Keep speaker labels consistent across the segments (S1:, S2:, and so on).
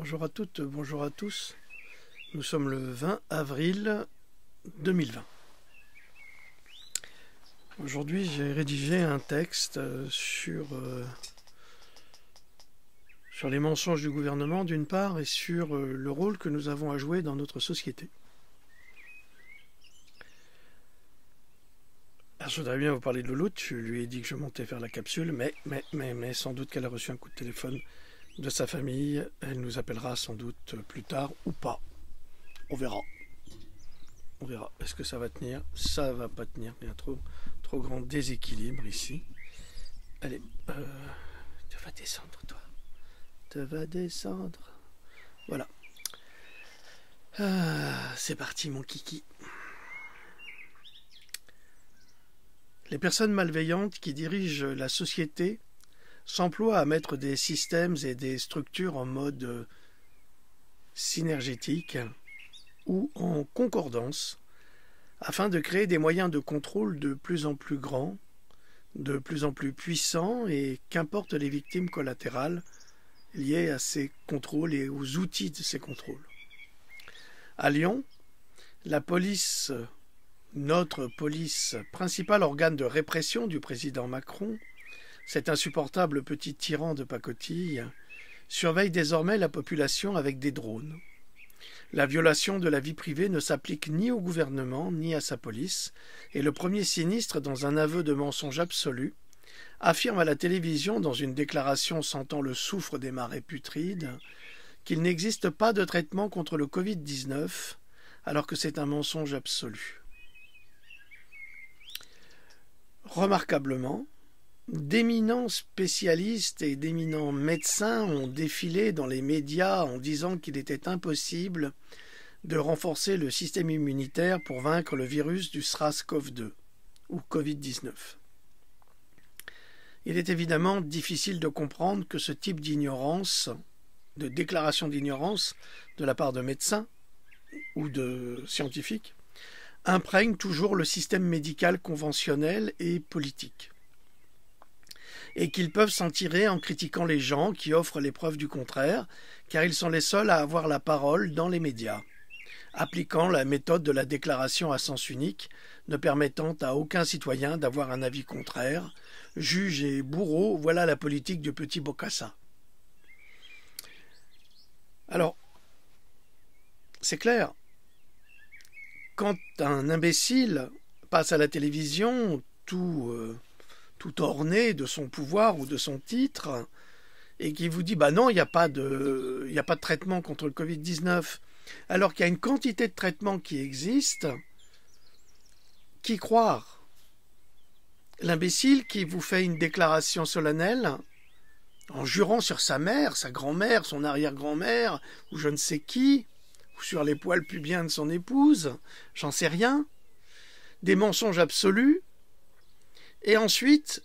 S1: Bonjour à toutes, bonjour à tous. Nous sommes le 20 avril 2020. Aujourd'hui, j'ai rédigé un texte sur les mensonges du gouvernement d'une part et sur le rôle que nous avons à jouer dans notre société. Alors, je voudrais bien vous parler de Louloute. Je lui ai dit que je montais faire la capsule, mais sans doute qu'elle a reçu un coup de téléphone de sa famille. Elle nous appellera sans doute plus tard ou pas. On verra. On verra. Est-ce que ça va tenir? Ça va pas tenir. Il y a trop grand déséquilibre ici. Allez, tu vas descendre, toi. Tu vas descendre. Voilà. C'est parti, mon kiki. Les personnes malveillantes qui dirigent la société s'emploient à mettre des systèmes et des structures en mode synergétique ou en concordance afin de créer des moyens de contrôle de plus en plus grands, de plus en plus puissants et qu'importent les victimes collatérales liées à ces contrôles et aux outils de ces contrôles. À Lyon, la police, notre police, principal organe de répression du président Macron, cet insupportable petit tyran de pacotille, surveille désormais la population avec des drones. La violation de la vie privée ne s'applique ni au gouvernement ni à sa police, et le premier sinistre, dans un aveu de mensonge absolu, affirme à la télévision, dans une déclaration sentant le soufre des marais putrides, qu'il n'existe pas de traitement contre le Covid-19, alors que c'est un mensonge absolu. Remarquablement, d'éminents spécialistes et d'éminents médecins ont défilé dans les médias en disant qu'il était impossible de renforcer le système immunitaire pour vaincre le virus du SRAS-CoV-2 ou Covid-19. Il est évidemment difficile de comprendre que ce type d'ignorance, de déclaration d'ignorance de la part de médecins ou de scientifiques, imprègne toujours le système médical conventionnel et politique, et qu'ils peuvent s'en tirer en critiquant les gens qui offrent les preuves du contraire, car ils sont les seuls à avoir la parole dans les médias, appliquant la méthode de la déclaration à sens unique, ne permettant à aucun citoyen d'avoir un avis contraire. Juge et bourreau, voilà la politique du petit Bokassa. Alors, c'est clair, quand un imbécile passe à la télévision tout orné de son pouvoir ou de son titre, et qui vous dit « bah non, il n'y a pas de traitement contre le Covid-19 », alors qu'il y a une quantité de traitements qui existent, qui croire? L'imbécile qui vous fait une déclaration solennelle en jurant sur sa mère, sa grand-mère, son arrière-grand-mère, ou je ne sais qui, ou sur les poils pubiens de son épouse, j'en sais rien, des mensonges absolus, et ensuite,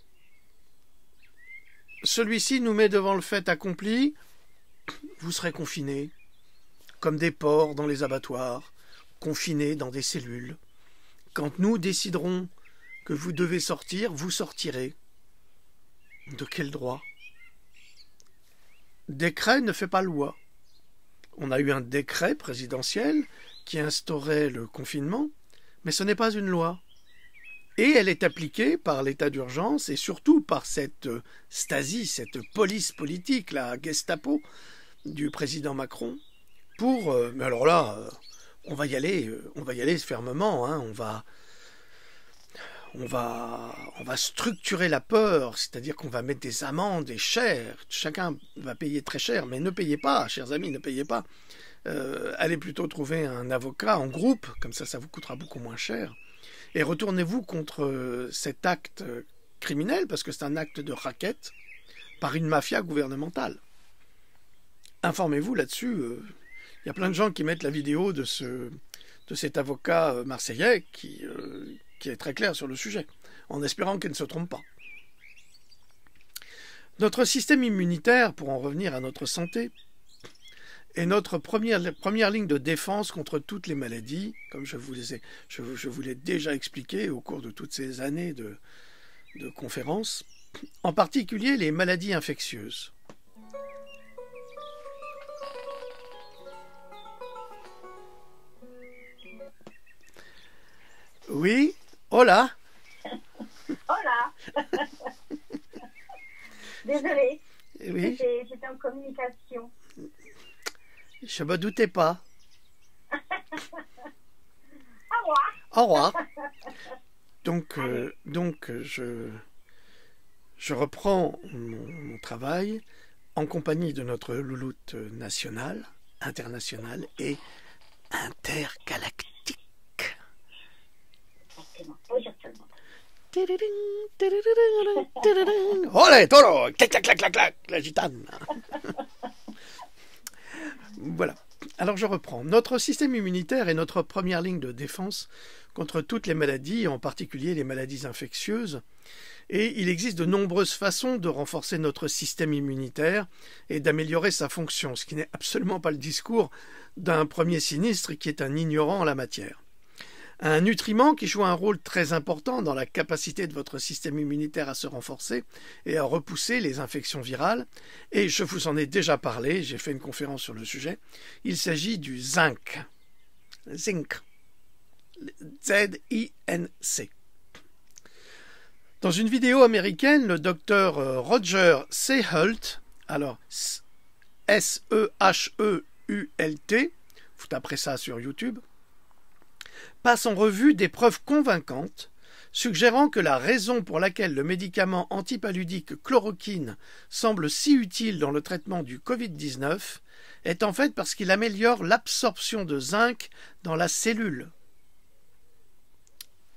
S1: celui-ci nous met devant le fait accompli, vous serez confinés, comme des porcs dans les abattoirs, confinés dans des cellules. Quand nous déciderons que vous devez sortir, vous sortirez. De quel droit? Décret ne fait pas loi. On a eu un décret présidentiel qui instaurait le confinement, mais ce n'est pas une loi. Et elle est appliquée par l'état d'urgence et surtout par cette Stasi, cette police politique, la Gestapo du président Macron. Mais alors là, on va y aller fermement. Hein, on va structurer la peur, c'est-à-dire qu'on va mettre des amendes et chères. Chacun va payer très cher, mais ne payez pas, chers amis, ne payez pas. Allez plutôt trouver un avocat en groupe, comme ça vous coûtera beaucoup moins cher. Et retournez-vous contre cet acte criminel, parce que c'est un acte de racket par une mafia gouvernementale. Informez-vous là-dessus. Il y a plein de gens qui mettent la vidéo de cet avocat marseillais qui est très clair sur le sujet, en espérant qu'il ne se trompe pas. Notre système immunitaire, pour en revenir à notre santé, est notre première ligne de défense contre toutes les maladies, comme je vous l'ai déjà expliqué au cours de toutes ces années de conférences, en particulier les maladies infectieuses. Oui, hola.
S2: Hola. Désolée,
S1: Oui,
S2: j'étais en communication.
S1: je me doutais pas.
S2: Au revoir.
S1: Au revoir. Donc,
S2: Allez.
S1: je reprends mon travail en compagnie de notre louloute nationale, internationale et intergalactique.
S2: Exactement. Bonjour tout le monde.
S1: Olé, toro, clac, clac, clac, clac, clac, la gitane. Voilà. Alors je reprends. Notre système immunitaire est notre première ligne de défense contre toutes les maladies, en particulier les maladies infectieuses. Et il existe de nombreuses façons de renforcer notre système immunitaire et d'améliorer sa fonction, ce qui n'est absolument pas le discours d'un premier sinistre qui est un ignorant en la matière. Un nutriment qui joue un rôle très important dans la capacité de votre système immunitaire à se renforcer et à repousser les infections virales, et je vous en ai déjà parlé, j'ai fait une conférence sur le sujet, il s'agit du zinc. Zinc. Z-I-N-C. Dans une vidéo américaine, le docteur Roger Sehult, alors S-E-H-E-U-L-T, vous taperez ça sur YouTube, passe en revue des preuves convaincantes suggérant que la raison pour laquelle le médicament antipaludique chloroquine semble si utile dans le traitement du Covid-19 est en fait parce qu'il améliore l'absorption de zinc dans la cellule.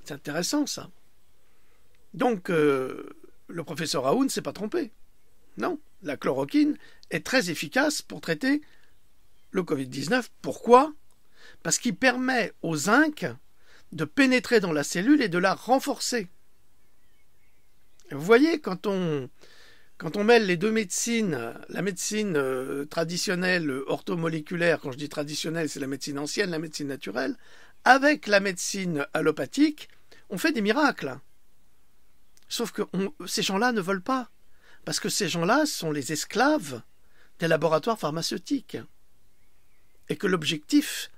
S1: C'est intéressant ça. Donc, le professeur Raoult ne s'est pas trompé. Non, la chloroquine est très efficace pour traiter le Covid-19. Pourquoi ? Parce qu'il permet au zinc de pénétrer dans la cellule et de la renforcer. Vous voyez, quand on mêle les deux médecines, la médecine traditionnelle orthomoléculaire, quand je dis traditionnelle, c'est la médecine ancienne, la médecine naturelle, avec la médecine allopathique, on fait des miracles. Sauf que ces gens-là ne veulent pas, parce que ces gens-là sont les esclaves des laboratoires pharmaceutiques. Et que l'objectif,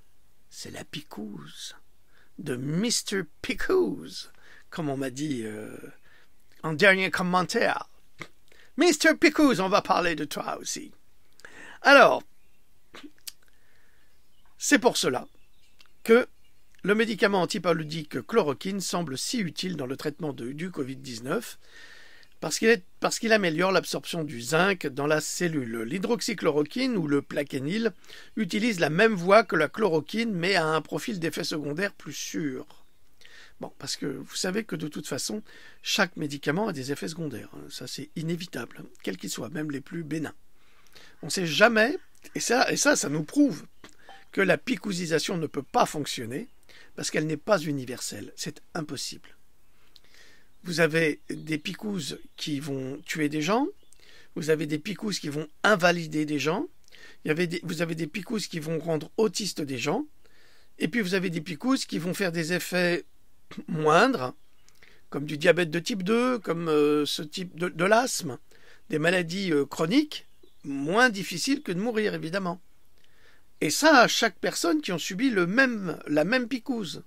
S1: c'est la picouse de Mr. Picouse, comme on m'a dit en dernier commentaire. Mr. Picouse, on va parler de toi aussi. Alors, c'est pour cela que le médicament antipaludique chloroquine semble si utile dans le traitement du Covid-19 parce qu'il améliore l'absorption du zinc dans la cellule. L'hydroxychloroquine ou le plaquenil utilise la même voie que la chloroquine mais a un profil d'effet secondaire plus sûr. Bon, parce que vous savez que de toute façon, chaque médicament a des effets secondaires. Ça, c'est inévitable, quels qu'ils soient, même les plus bénins. On ne sait jamais, et ça nous prouve que la picousisation ne peut pas fonctionner parce qu'elle n'est pas universelle. C'est impossible. Vous avez des picouses qui vont tuer des gens, vous avez des picouses qui vont invalider des gens, vous avez des picouses qui vont rendre autistes des gens, et puis vous avez des picouses qui vont faire des effets moindres, comme du diabète de type 2, comme ce type de l'asthme, des maladies chroniques, moins difficiles que de mourir, évidemment. Et ça, à chaque personne qui ont subi la même picouse.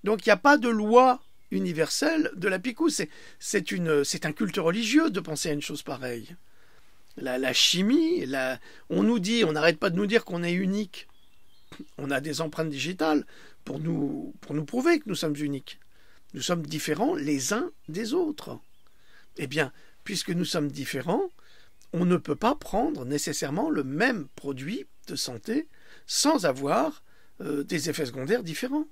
S1: Donc il n'y a pas de loi universelle de la picouse. C'est un culte religieux de penser à une chose pareille. La chimie, on n'arrête pas de nous dire qu'on est unique. On a des empreintes digitales pour nous prouver que nous sommes uniques. Nous sommes différents les uns des autres. Eh bien, puisque nous sommes différents, on ne peut pas prendre nécessairement le même produit de santé sans avoir des effets secondaires différents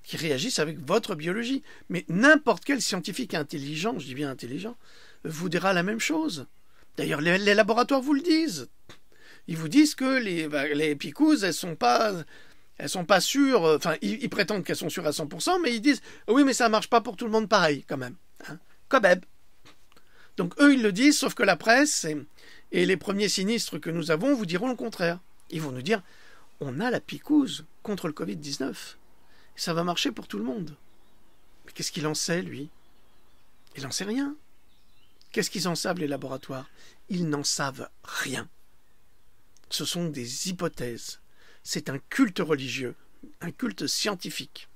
S1: qui réagissent avec votre biologie. Mais n'importe quel scientifique intelligent, je dis bien intelligent, vous dira la même chose. D'ailleurs, les laboratoires vous le disent. Ils vous disent que les picouses, elles sont pas sûres, enfin, ils prétendent qu'elles sont sûres à 100%, mais ils disent « Oui, mais ça marche pas pour tout le monde pareil, quand même. Hein, quand même. » Donc eux, ils le disent, sauf que la presse et les premiers sinistres que nous avons vous diront le contraire. Ils vont nous dire « On a la picouse contre le Covid-19. Ça va marcher pour tout le monde. » Mais qu'est-ce qu'il en sait, lui? Il n'en sait rien. Qu'est-ce qu'ils en savent, les laboratoires? Ils n'en savent rien. Ce sont des hypothèses. C'est un culte religieux, un culte scientifique.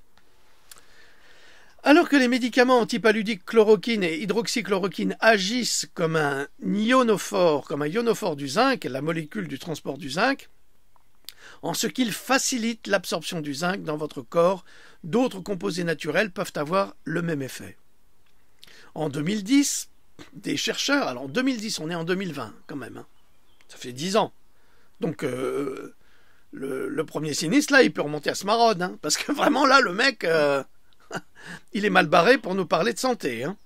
S1: Alors que les médicaments antipaludiques chloroquine et hydroxychloroquine agissent comme un ionophore du zinc, la molécule du transport du zinc, en ce qu'ils facilitent l'absorption du zinc dans votre corps, d'autres composés naturels peuvent avoir le même effet. En 2010, des chercheurs, alors en 2010, on est en 2020 quand même, hein, ça fait 10 ans, donc le premier sinistre, là, il peut remonter à Smarone, hein, parce que vraiment, là, le mec, il est mal barré pour nous parler de santé. Hein.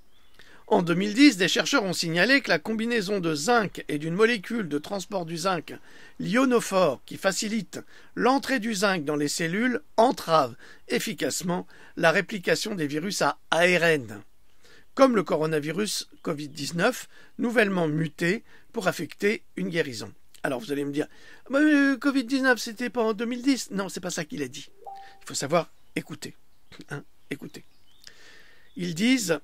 S1: En 2010, des chercheurs ont signalé que la combinaison de zinc et d'une molécule de transport du zinc, l'ionophore, qui facilite l'entrée du zinc dans les cellules, entrave efficacement la réplication des virus à ARN, comme le coronavirus Covid-19, nouvellement muté pour affecter une guérison. Alors vous allez me dire, Covid-19, c'était pas en 2010. Non, c'est pas ça qu'il a dit. Il faut savoir écouter. Hein, écoutez. Ils disent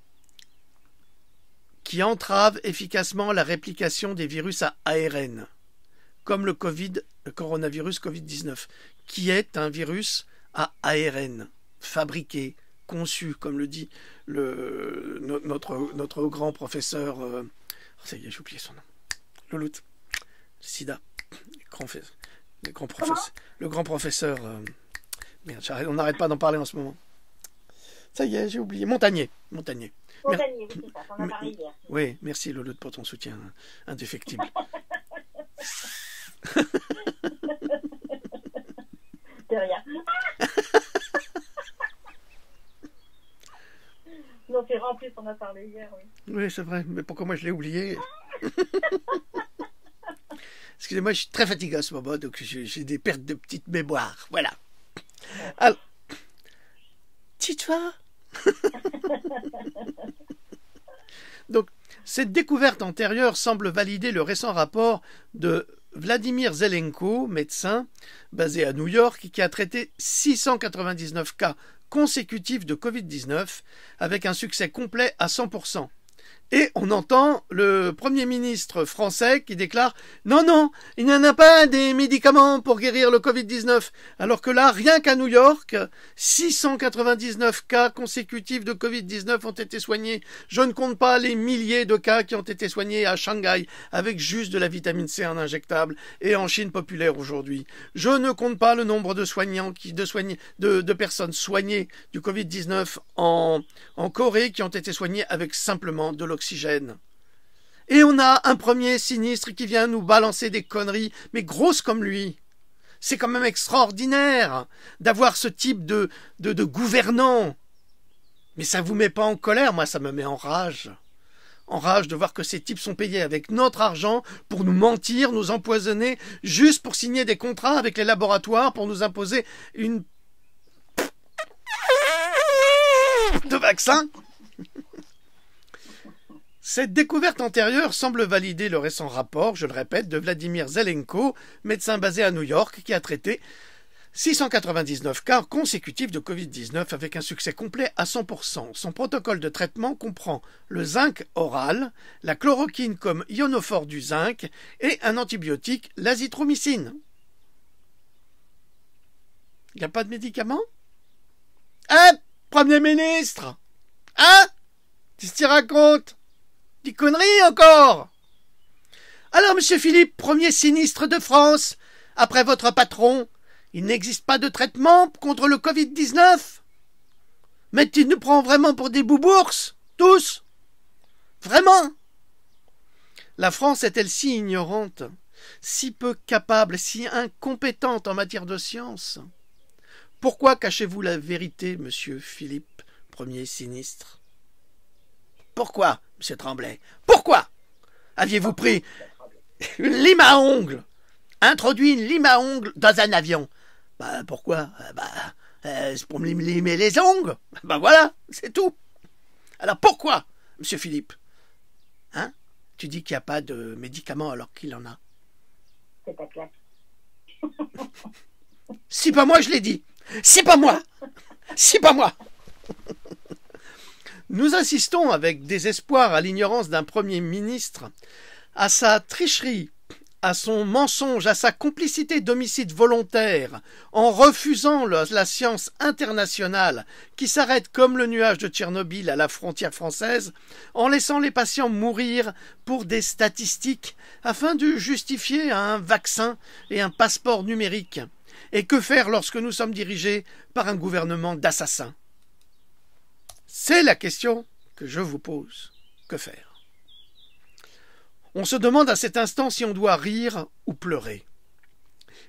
S1: qui entrave efficacement la réplication des virus à ARN, comme le coronavirus Covid-19, qui est un virus à ARN, fabriqué, conçu, comme le dit notre grand professeur, ça y est, j'ai oublié son nom, Louloute, Sida, le grand professeur, merde, on n'arrête pas d'en parler en ce moment. Ça y est, j'ai oublié. Montagnier, oui, c'est ça, t'en as parlé hier. Oui, merci Louloute pour ton soutien indéfectible.
S2: De rien. Non, c'est vrai, en plus, on a parlé hier, oui.
S1: Oui, c'est vrai, mais pourquoi moi je l'ai oublié? Excusez-moi, je suis très fatigué à ce moment, donc j'ai des pertes de petites mémoires. Voilà. Alors, tais-toi. Donc, cette découverte antérieure semble valider le récent rapport de Vladimir Zelenko, médecin basé à New York, qui a traité 699 cas consécutifs de Covid-19 avec un succès complet à 100%. Et on entend le Premier ministre français qui déclare « Non, non, il n'y en a pas des médicaments pour guérir le Covid-19 ». Alors que là, rien qu'à New York, 699 cas consécutifs de Covid-19 ont été soignés. Je ne compte pas les milliers de cas qui ont été soignés à Shanghai avec juste de la vitamine C en injectable et en Chine populaire aujourd'hui. Je ne compte pas le nombre de personnes soignées du Covid-19 en Corée qui ont été soignées avec simplement de l'oxygène. Et on a un premier sinistre qui vient nous balancer des conneries, mais grosses comme lui. C'est quand même extraordinaire d'avoir ce type de gouvernant. Mais ça vous met pas en colère, moi ça me met en rage. En rage de voir que ces types sont payés avec notre argent pour nous mentir, nous empoisonner, juste pour signer des contrats avec les laboratoires, pour nous imposer une de vaccin. Cette découverte antérieure semble valider le récent rapport, je le répète, de Vladimir Zelenko, médecin basé à New York, qui a traité 699 cas consécutifs de Covid-19 avec un succès complet à 100%. Son protocole de traitement comprend le zinc oral, la chloroquine comme ionophore du zinc et un antibiotique, l'azithromycine. Il n'y a pas de médicaments? Hein, Premier ministre? Hein? Qu'est-ce que tu racontes? Des conneries encore! Alors, monsieur Philippe, premier sinistre de France, après votre patron, il n'existe pas de traitement contre le Covid-19? Mais tu nous prends vraiment pour des boubours, tous? Vraiment? La France est-elle si ignorante, si peu capable, si incompétente en matière de science? Pourquoi cachez-vous la vérité, monsieur Philippe, premier sinistre? Pourquoi, monsieur Tremblay? Pourquoi aviez-vous pris une lime à ongles, introduit une lime à ongles dans un avion? Pourquoi? C'est pour me limer les ongles. Voilà, c'est tout. Alors pourquoi, monsieur Philippe? Hein? Tu dis qu'il n'y a pas de médicaments alors qu'il en a.
S2: C'est ta classe.
S1: C'est pas moi, je l'ai dit. C'est pas moi. C'est pas moi. Nous assistons avec désespoir à l'ignorance d'un Premier ministre, à sa tricherie à son mensonge, à sa complicité d'homicide volontaire, en refusant la science internationale qui s'arrête comme le nuage de Tchernobyl à la frontière française, en laissant les patients mourir pour des statistiques afin de justifier un vaccin et un passeport numérique. Et que faire lorsque nous sommes dirigés par un gouvernement d'assassins? C'est la question que je vous pose. Que faire? On se demande à cet instant si on doit rire ou pleurer.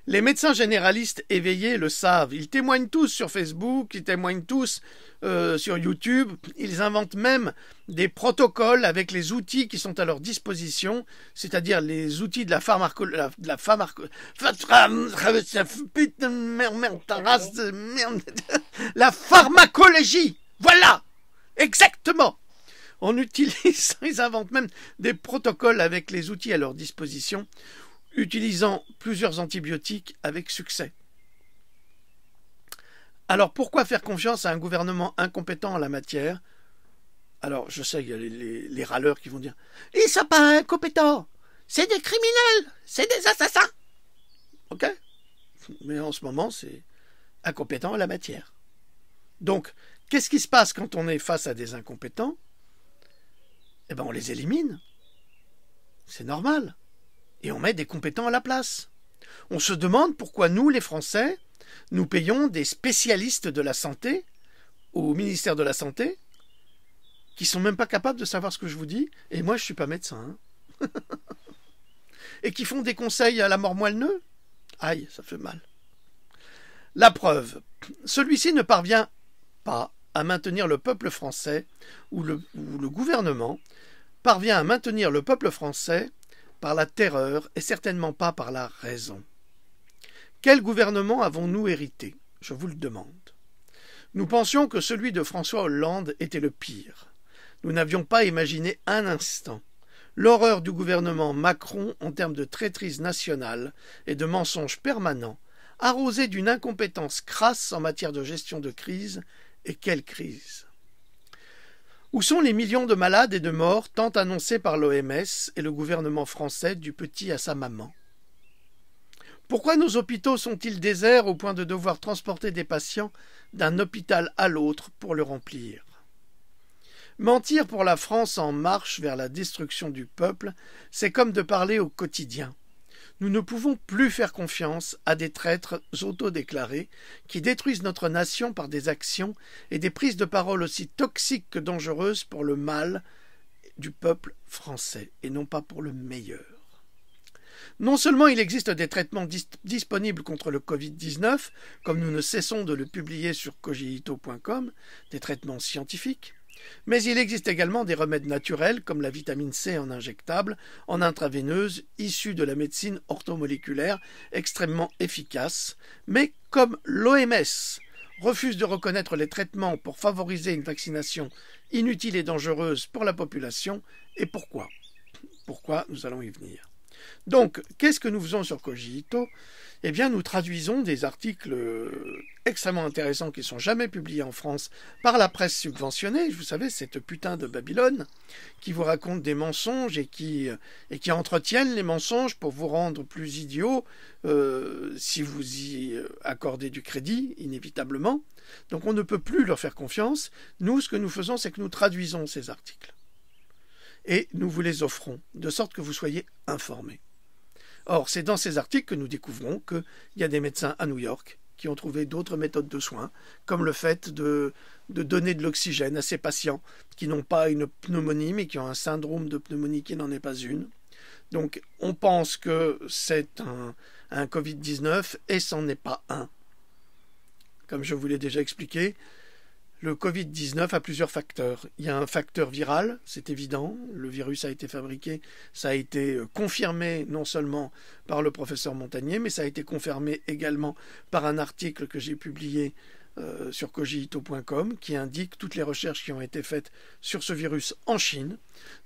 S1: Les médecins généralistes éveillés le savent. Ils témoignent tous sur Facebook, ils témoignent tous sur YouTube. Ils inventent même des protocoles avec les outils qui sont à leur disposition, c'est-à-dire les outils de la la pharmacologie. Voilà, exactement. Ils inventent même des protocoles avec les outils à leur disposition, utilisant plusieurs antibiotiques avec succès. Alors pourquoi faire confiance à un gouvernement incompétent en la matière? Alors je sais, il y a les râleurs qui vont dire « Ils ne sont pas incompétents, c'est des criminels, c'est des assassins !» Ok? Mais en ce moment, c'est incompétent en la matière. Donc, qu'est-ce qui se passe quand on est face à des incompétents? Eh bien, on les élimine. C'est normal. Et on met des compétents à la place. On se demande pourquoi nous, les Français, nous payons des spécialistes de la santé au ministère de la Santé qui sont même pas capables de savoir ce que je vous dis. Et moi, je suis pas médecin. Hein. Et qui font des conseils à la mort moelle-neu. Aïe, ça fait mal. La preuve, celui-ci ne parvient pas à maintenir le peuple français ou le gouvernement parvient à maintenir le peuple français par la terreur et certainement pas par la raison. Quel gouvernement avons-nous hérité? Je vous le demande. Nous pensions que celui de François Hollande était le pire. Nous n'avions pas imaginé un instant l'horreur du gouvernement Macron en termes de traîtrise nationale et de mensonges permanents, arrosé d'une incompétence crasse en matière de gestion de crise. Et quelle crise! Où sont les millions de malades et de morts tant annoncés par l'OMS et le gouvernement français du petit à sa maman? Pourquoi nos hôpitaux sont-ils déserts au point de devoir transporter des patients d'un hôpital à l'autre pour le remplir? Mentir pour la France en marche vers la destruction du peuple, c'est comme de parler au quotidien. Nous ne pouvons plus faire confiance à des traîtres autodéclarés qui détruisent notre nation par des actions et des prises de parole aussi toxiques que dangereuses pour le mal du peuple français et non pas pour le meilleur. Non seulement il existe des traitements disponibles contre le Covid-19, comme nous ne cessons de le publier sur cogito.com, des traitements scientifiques, mais il existe également des remèdes naturels comme la vitamine C en injectable, en intraveineuse, issue de la médecine orthomoléculaire, extrêmement efficace. Mais comme l'OMS refuse de reconnaître les traitements pour favoriser une vaccination inutile et dangereuse pour la population, et pourquoi? Pourquoi? Nous allons y venir. Donc, qu'est-ce que nous faisons sur Cogito? Eh bien, nous traduisons des articles extrêmement intéressants qui ne sont jamais publiés en France par la presse subventionnée. Vous savez, cette putain de Babylone qui vous raconte des mensonges et qui entretiennent les mensonges pour vous rendre plus idiots si vous y accordez du crédit, inévitablement. Donc, on ne peut plus leur faire confiance. Nous, ce que nous faisons, c'est que nous traduisons ces articles. Et nous vous les offrons, de sorte que vous soyez informés. Or, c'est dans ces articles que nous découvrons qu'il y a des médecins à New York qui ont trouvé d'autres méthodes de soins, comme le fait de donner de l'oxygène à ces patients qui n'ont pas une pneumonie, mais qui ont un syndrome de pneumonie qui n'en est pas une. Donc, on pense que c'est un Covid-19 et c'en est pas un. Comme je vous l'ai déjà expliqué, le Covid-19 a plusieurs facteurs. Il y a un facteur viral, c'est évident. Le virus a été fabriqué, ça a été confirmé non seulement par le professeur Montagnier, mais ça a été confirmé également par un article que j'ai publié sur cogito.com qui indique toutes les recherches qui ont été faites sur ce virus en Chine.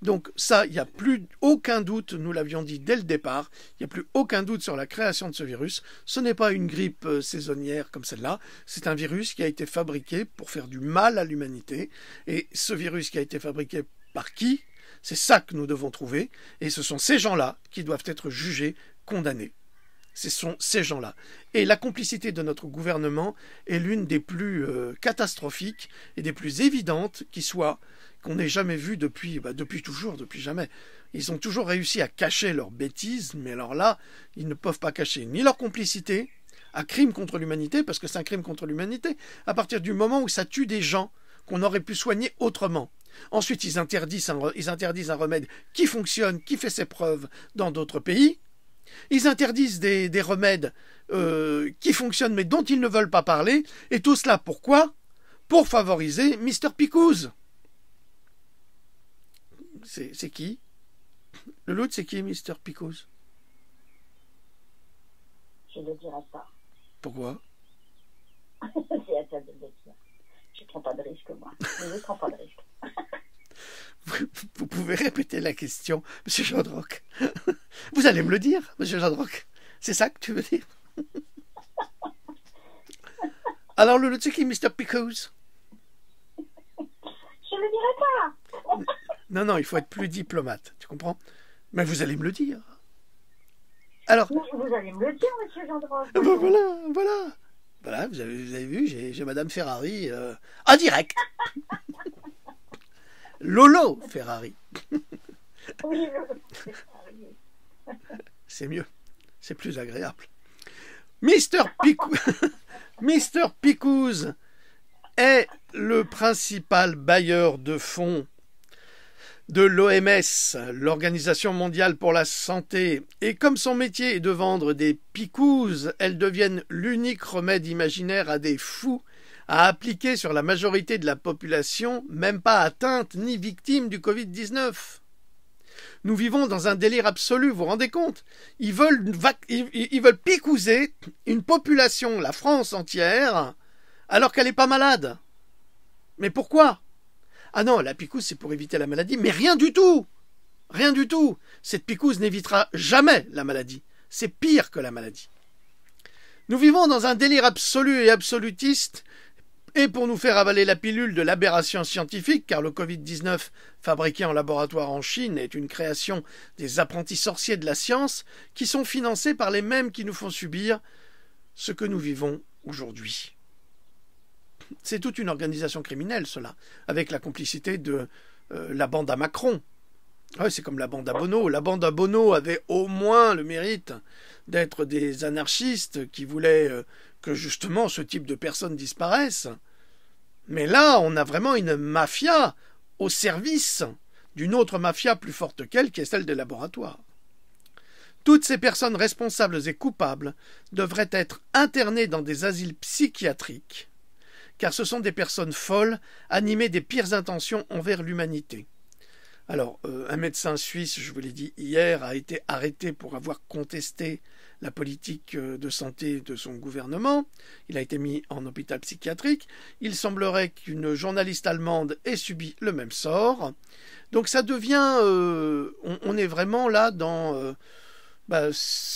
S1: Donc ça, il n'y a plus aucun doute, nous l'avions dit dès le départ, il n'y a plus aucun doute sur la création de ce virus. Ce n'est pas une grippe saisonnière comme celle-là, c'est un virus qui a été fabriqué pour faire du mal à l'humanité. Et ce virus qui a été fabriqué par qui? C'est ça que nous devons trouver, et ce sont ces gens-là qui doivent être jugés condamner. Ce sont ces gens-là. Et la complicité de notre gouvernement est l'une des plus catastrophiques et des plus évidentes qui soit, qu'on n'ait jamais vu depuis toujours, depuis jamais. Ils ont toujours réussi à cacher leurs bêtises, mais alors là, ils ne peuvent pas cacher ni leur complicité à crime contre l'humanité, parce que c'est un crime contre l'humanité, à partir du moment où ça tue des gens qu'on aurait pu soigner autrement. Ensuite, ils interdisent un remède qui fonctionne, qui fait ses preuves dans d'autres pays. Ils interdisent des remèdes qui fonctionnent mais dont ils ne veulent pas parler. Et tout cela, pourquoi? Pour favoriser Mr. Pickous. C'est qui? Le loup, c'est qui, Mr. Pickous?
S2: Je ne le dirai pas.
S1: Pourquoi?
S2: C'est à toi de le dire. Je ne prends pas de risque, moi. Je ne prends pas de risque.
S1: Vous pouvez répéter la question, Monsieur Jodrok. Vous allez me le dire, Monsieur Jodrok. C'est ça que tu veux dire? Alors, le c'est qui, Mr. Pickous?
S2: Je ne le dirai pas.
S1: Non, il faut être plus diplomate, tu comprends? Mais vous allez me le dire. Alors,
S2: Vous allez me le dire, Monsieur Gendron.
S1: Voilà, vous avez vu, j'ai Madame Ferrari en direct. Lolo Ferrari.
S2: Oui,
S1: C'est mieux, c'est plus agréable. Mr. Pickous est le principal bailleur de fonds de l'OMS, l'Organisation mondiale pour la santé, et comme son métier est de vendre des picouzes, elles deviennent l'unique remède imaginaire à des fous à appliquer sur la majorité de la population, même pas atteinte ni victime du Covid-19. Nous vivons dans un délire absolu, vous vous rendez compte? Ils veulent picouser une population, la France entière, alors qu'elle n'est pas malade. Mais pourquoi? Ah non, la picouse, c'est pour éviter la maladie, mais rien du tout. Rien du tout. Cette picouse n'évitera jamais la maladie. C'est pire que la maladie. Nous vivons dans un délire absolu et absolutiste, et pour nous faire avaler la pilule de l'aberration scientifique, car le Covid-19, fabriqué en laboratoire en Chine, est une création des apprentis sorciers de la science, qui sont financés par les mêmes qui nous font subir ce que nous vivons aujourd'hui. C'est toute une organisation criminelle, cela, avec la complicité de la bande à Macron. Ouais, c'est comme la bande à Bono. La bande à Bono avait au moins le mérite d'être des anarchistes qui voulaient que justement ce type de personnes disparaissent. Mais là, on a vraiment une mafia au service d'une autre mafia plus forte qu'elle, qui est celle des laboratoires. Toutes ces personnes responsables et coupables devraient être internées dans des asiles psychiatriques, car ce sont des personnes folles, animées des pires intentions envers l'humanité. Alors, un médecin suisse, je vous l'ai dit hier, a été arrêté pour avoir contesté la politique de santé de son gouvernement. Il a été mis en hôpital psychiatrique. Il semblerait qu'une journaliste allemande ait subi le même sort. Donc ça devient... on est vraiment là dans... je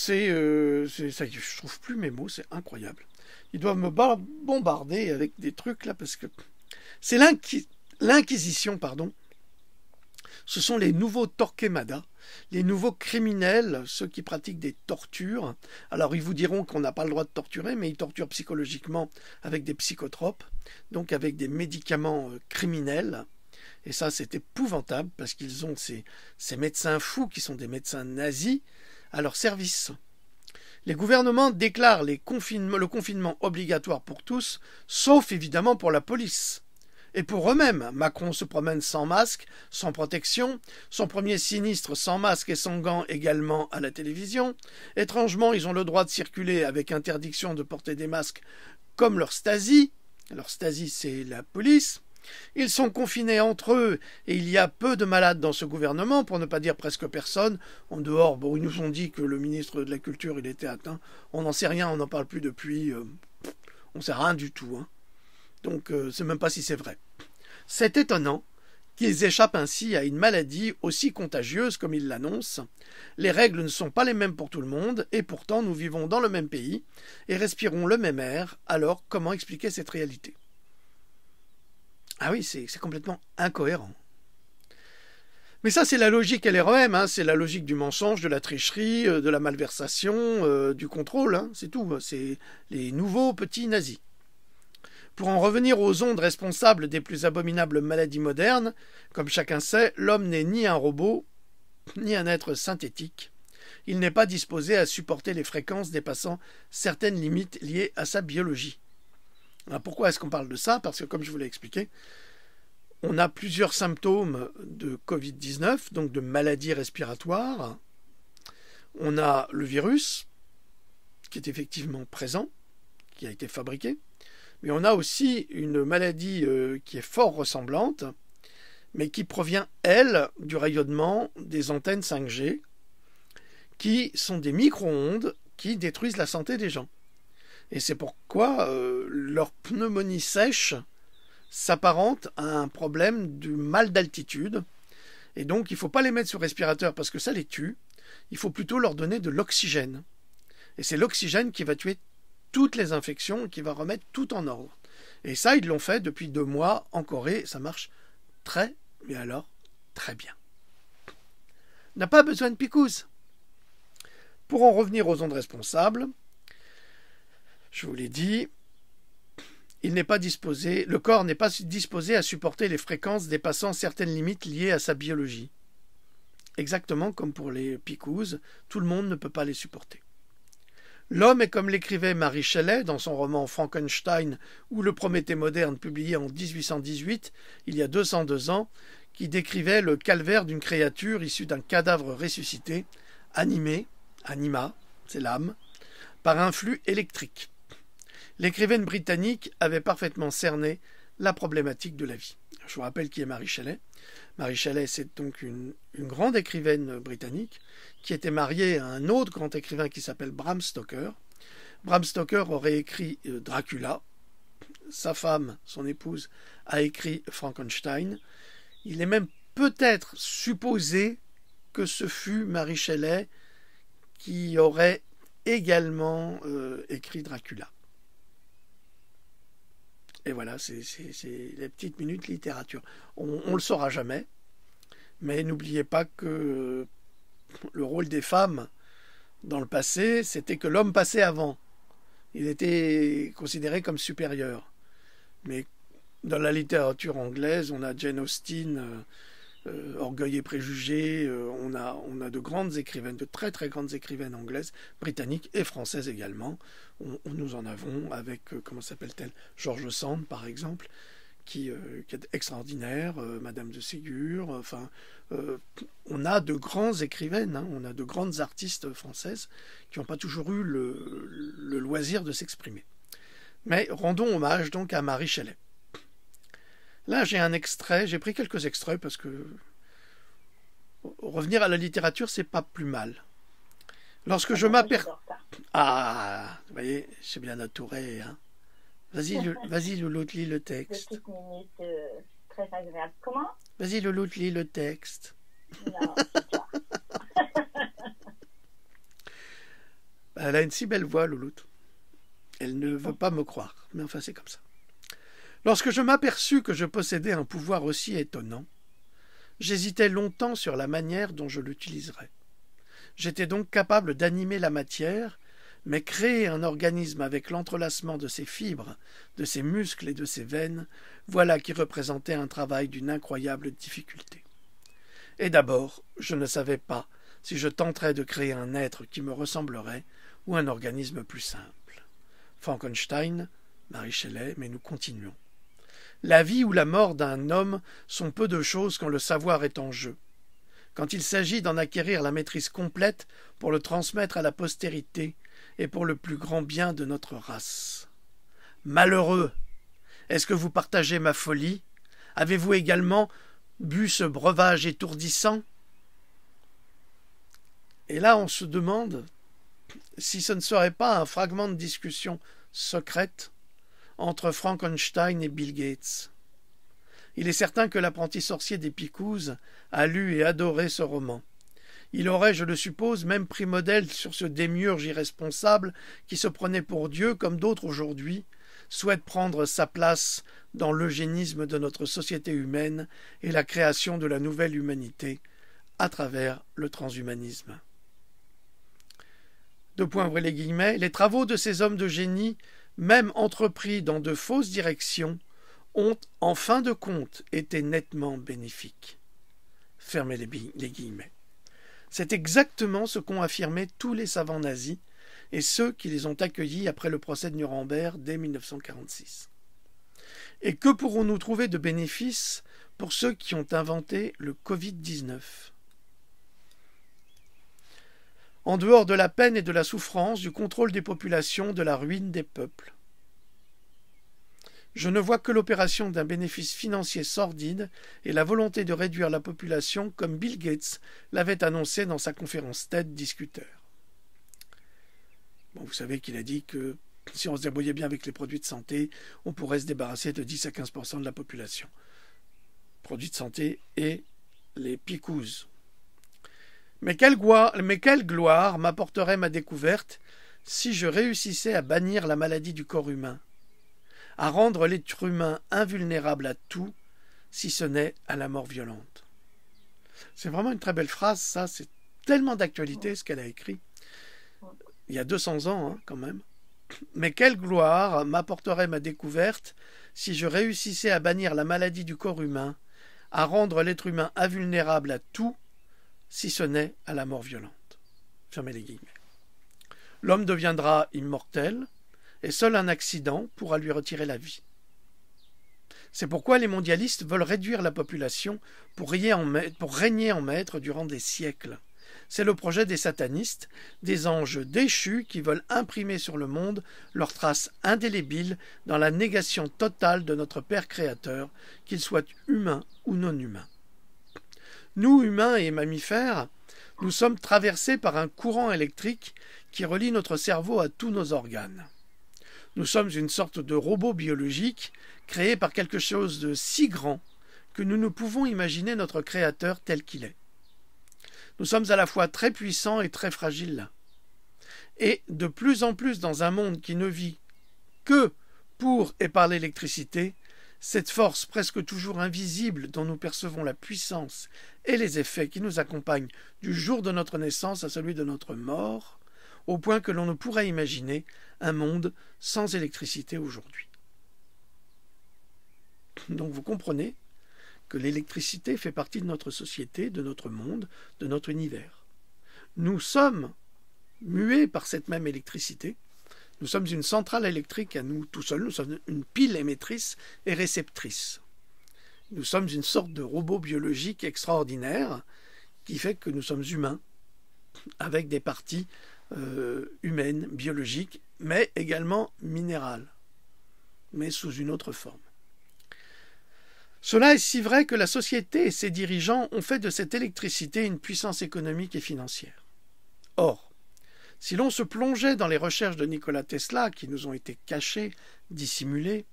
S1: trouve plus mes mots, c'est incroyable. Ils doivent me bombarder avec des trucs là, parce que c'est l'inquisition, pardon. Ce sont les nouveaux Torquemada, les nouveaux criminels, ceux qui pratiquent des tortures. Alors ils vous diront qu'on n'a pas le droit de torturer, mais ils torturent psychologiquement avec des psychotropes, donc avec des médicaments criminels. Et ça, c'est épouvantable, parce qu'ils ont ces médecins fous, qui sont des médecins nazis, à leur service. Les gouvernements déclarent le confinement obligatoire pour tous, sauf évidemment pour la police. Et pour eux-mêmes, Macron se promène sans masque, sans protection, son premier sinistre sans masque et sans gants également à la télévision. Étrangement, ils ont le droit de circuler avec interdiction de porter des masques comme leur Stasi. Leur Stasi, c'est la police. Ils sont confinés entre eux et il y a peu de malades dans ce gouvernement, pour ne pas dire presque personne. En dehors, ils nous ont dit que le ministre de la Culture il était atteint. On n'en sait rien, on n'en parle plus depuis. On ne sait rien du tout. Donc, je ne sais même pas si c'est vrai. C'est étonnant qu'ils échappent ainsi à une maladie aussi contagieuse comme ils l'annoncent. Les règles ne sont pas les mêmes pour tout le monde, et pourtant nous vivons dans le même pays et respirons le même air. Alors, comment expliquer cette réalité ? Ah oui, c'est complètement incohérent. Mais ça, c'est la logique LREM, hein, c'est la logique du mensonge, de la tricherie, de la malversation, du contrôle, hein, c'est tout. C'est les nouveaux petits nazis. Pour en revenir aux ondes responsables des plus abominables maladies modernes, comme chacun sait, l'homme n'est ni un robot, ni un être synthétique. Il n'est pas disposé à supporter les fréquences dépassant certaines limites liées à sa biologie. Alors pourquoi est-ce qu'on parle de ça? Parce que, comme je vous l'ai expliqué, on a plusieurs symptômes de Covid-19, donc de maladies respiratoires. On a le virus, qui est effectivement présent, qui a été fabriqué. Mais on a aussi une maladie qui est fort ressemblante, mais qui provient, elle, du rayonnement des antennes 5G, qui sont des micro-ondes qui détruisent la santé des gens. Et c'est pourquoi leur pneumonie sèche s'apparente à un problème du mal d'altitude. Et donc, il ne faut pas les mettre sur respirateur parce que ça les tue. Il faut plutôt leur donner de l'oxygène. Et c'est l'oxygène qui va tuer toutes les infections et qui va remettre tout en ordre. Et ça, ils l'ont fait depuis 2 mois en Corée. Ça marche très, mais alors très bien. On n'a pas besoin de picouse. Pour en revenir aux ondes responsables, je vous l'ai dit, le corps n'est pas disposé à supporter les fréquences dépassant certaines limites liées à sa biologie. Exactement comme pour les picouzes, tout le monde ne peut pas les supporter. L'homme est comme l'écrivait Mary Shelley dans son roman Frankenstein ou le Prométhée moderne publié en 1818, il y a 202 ans, qui décrivait le calvaire d'une créature issue d'un cadavre ressuscité, anima, c'est l'âme, par un flux électrique. L'écrivaine britannique avait parfaitement cerné la problématique de la vie. Je vous rappelle qui est Mary Shelley. Mary Shelley, c'est donc une grande écrivaine britannique qui était mariée à un autre grand écrivain qui s'appelle Bram Stoker. Bram Stoker aurait écrit Dracula. Sa femme, son épouse, a écrit Frankenstein. Il est même peut-être supposé que ce fut Mary Shelley qui aurait également écrit Dracula. Et voilà, c'est les petites minutes littérature. On ne le saura jamais, mais n'oubliez pas que le rôle des femmes dans le passé, c'était que l'homme passait avant. Il était considéré comme supérieur. Mais dans la littérature anglaise, on a Jane Austen, Orgueil et préjugés, on a de grandes écrivaines, de très très grandes écrivaines anglaises, britanniques et françaises également. Nous en avons avec, comment s'appelle-t-elle, George Sand par exemple, qui est extraordinaire, Madame de Ségur, enfin, on a de grands écrivaines, hein, on a de grandes artistes françaises qui n'ont pas toujours eu le loisir de s'exprimer. Mais rendons hommage donc à Mary Shelley. Là, j'ai un extrait, j'ai pris quelques extraits parce que revenir à la littérature, c'est pas plus mal. Lorsque je m'aperçois... Ah, vous voyez, c'est bien entouré, hein. Vas-y, Louloute, lis le texte.
S2: Des petites minutes très agréables. Comment?
S1: Vas-y, Louloute, lis le texte.
S2: Non, c'est toi.
S1: Elle a une si belle voix, Louloute. Elle ne veut pas me croire, mais enfin, c'est comme ça. Lorsque je m'aperçus que je possédais un pouvoir aussi étonnant, j'hésitais longtemps sur la manière dont je l'utiliserais. J'étais donc capable d'animer la matière, mais créer un organisme avec l'entrelacement de ses fibres, de ses muscles et de ses veines, voilà qui représentait un travail d'une incroyable difficulté. Et d'abord, je ne savais pas si je tenterais de créer un être qui me ressemblerait ou un organisme plus simple. Frankenstein, Mary Shelley, mais nous continuons. La vie ou la mort d'un homme sont peu de choses quand le savoir est en jeu. Quand il s'agit d'en acquérir la maîtrise complète pour le transmettre à la postérité et pour le plus grand bien de notre race. Malheureux! Est-ce que vous partagez ma folie? Avez-vous également bu ce breuvage étourdissant? Et là, on se demande si ce ne serait pas un fragment de discussion secrète entre Frankenstein et Bill Gates. Il est certain que l'apprenti sorcier des Picouzes a lu et adoré ce roman. Il aurait, je le suppose, même pris modèle sur ce démiurge irresponsable qui se prenait pour Dieu, comme d'autres aujourd'hui souhaitent prendre sa place dans l'eugénisme de notre société humaine et la création de la nouvelle humanité à travers le transhumanisme. Ouvrez les guillemets, les travaux de ces hommes de génie, même entrepris dans de fausses directions, ont, en fin de compte, été nettement bénéfiques. Fermez les guillemets. C'est exactement ce qu'ont affirmé tous les savants nazis et ceux qui les ont accueillis après le procès de Nuremberg dès 1946. Et que pourrons-nous trouver de bénéfices pour ceux qui ont inventé le Covid-19 ? En dehors de la peine et de la souffrance, du contrôle des populations, de la ruine des peuples. Je ne vois que l'opération d'un bénéfice financier sordide et la volonté de réduire la population comme Bill Gates l'avait annoncé dans sa conférence TED Discuteur. Bon, vous savez qu'il a dit que si on se débrouillait bien avec les produits de santé, on pourrait se débarrasser de 10 à 15% de la population. Produits de santé et les picouses. Mais quelle gloire m'apporterait ma découverte si je réussissais à bannir la maladie du corps humain, à rendre l'être humain invulnérable à tout, si ce n'est à la mort violente. C'est vraiment une très belle phrase, ça, c'est tellement d'actualité ce qu'elle a écrit. Il y a 200 ans, hein, quand même. Mais quelle gloire m'apporterait ma découverte si je réussissais à bannir la maladie du corps humain, à rendre l'être humain invulnérable à tout, si ce n'est à la mort violente. Fermez les guillemets. L'homme deviendra immortel, et seul un accident pourra lui retirer la vie. C'est pourquoi les mondialistes veulent réduire la population pour régner en maître durant des siècles. C'est le projet des satanistes, des anges déchus qui veulent imprimer sur le monde leurs traces indélébiles dans la négation totale de notre Père Créateur, qu'il soit humain ou non humain. Nous, humains et mammifères, nous sommes traversés par un courant électrique qui relie notre cerveau à tous nos organes. Nous sommes une sorte de robot biologique créé par quelque chose de si grand que nous ne pouvons imaginer notre Créateur tel qu'il est. Nous sommes à la fois très puissants et très fragiles. Et de plus en plus dans un monde qui ne vit que pour et par l'électricité, cette force presque toujours invisible dont nous percevons la puissance et les effets qui nous accompagnent du jour de notre naissance à celui de notre mort, au point que l'on ne pourrait imaginer un monde sans électricité aujourd'hui. Donc vous comprenez que l'électricité fait partie de notre société, de notre monde, de notre univers. Nous sommes mués par cette même électricité. Nous sommes une centrale électrique à nous tout seuls. Nous sommes une pile émettrice et réceptrice. Nous sommes une sorte de robot biologique extraordinaire qui fait que nous sommes humains avec des parties humaines, biologiques, mais également minérales, mais sous une autre forme. Cela est si vrai que la société et ses dirigeants ont fait de cette électricité une puissance économique et financière. Or, si l'on se plongeait dans les recherches de Nikola Tesla, qui nous ont été cachées, dissimulées,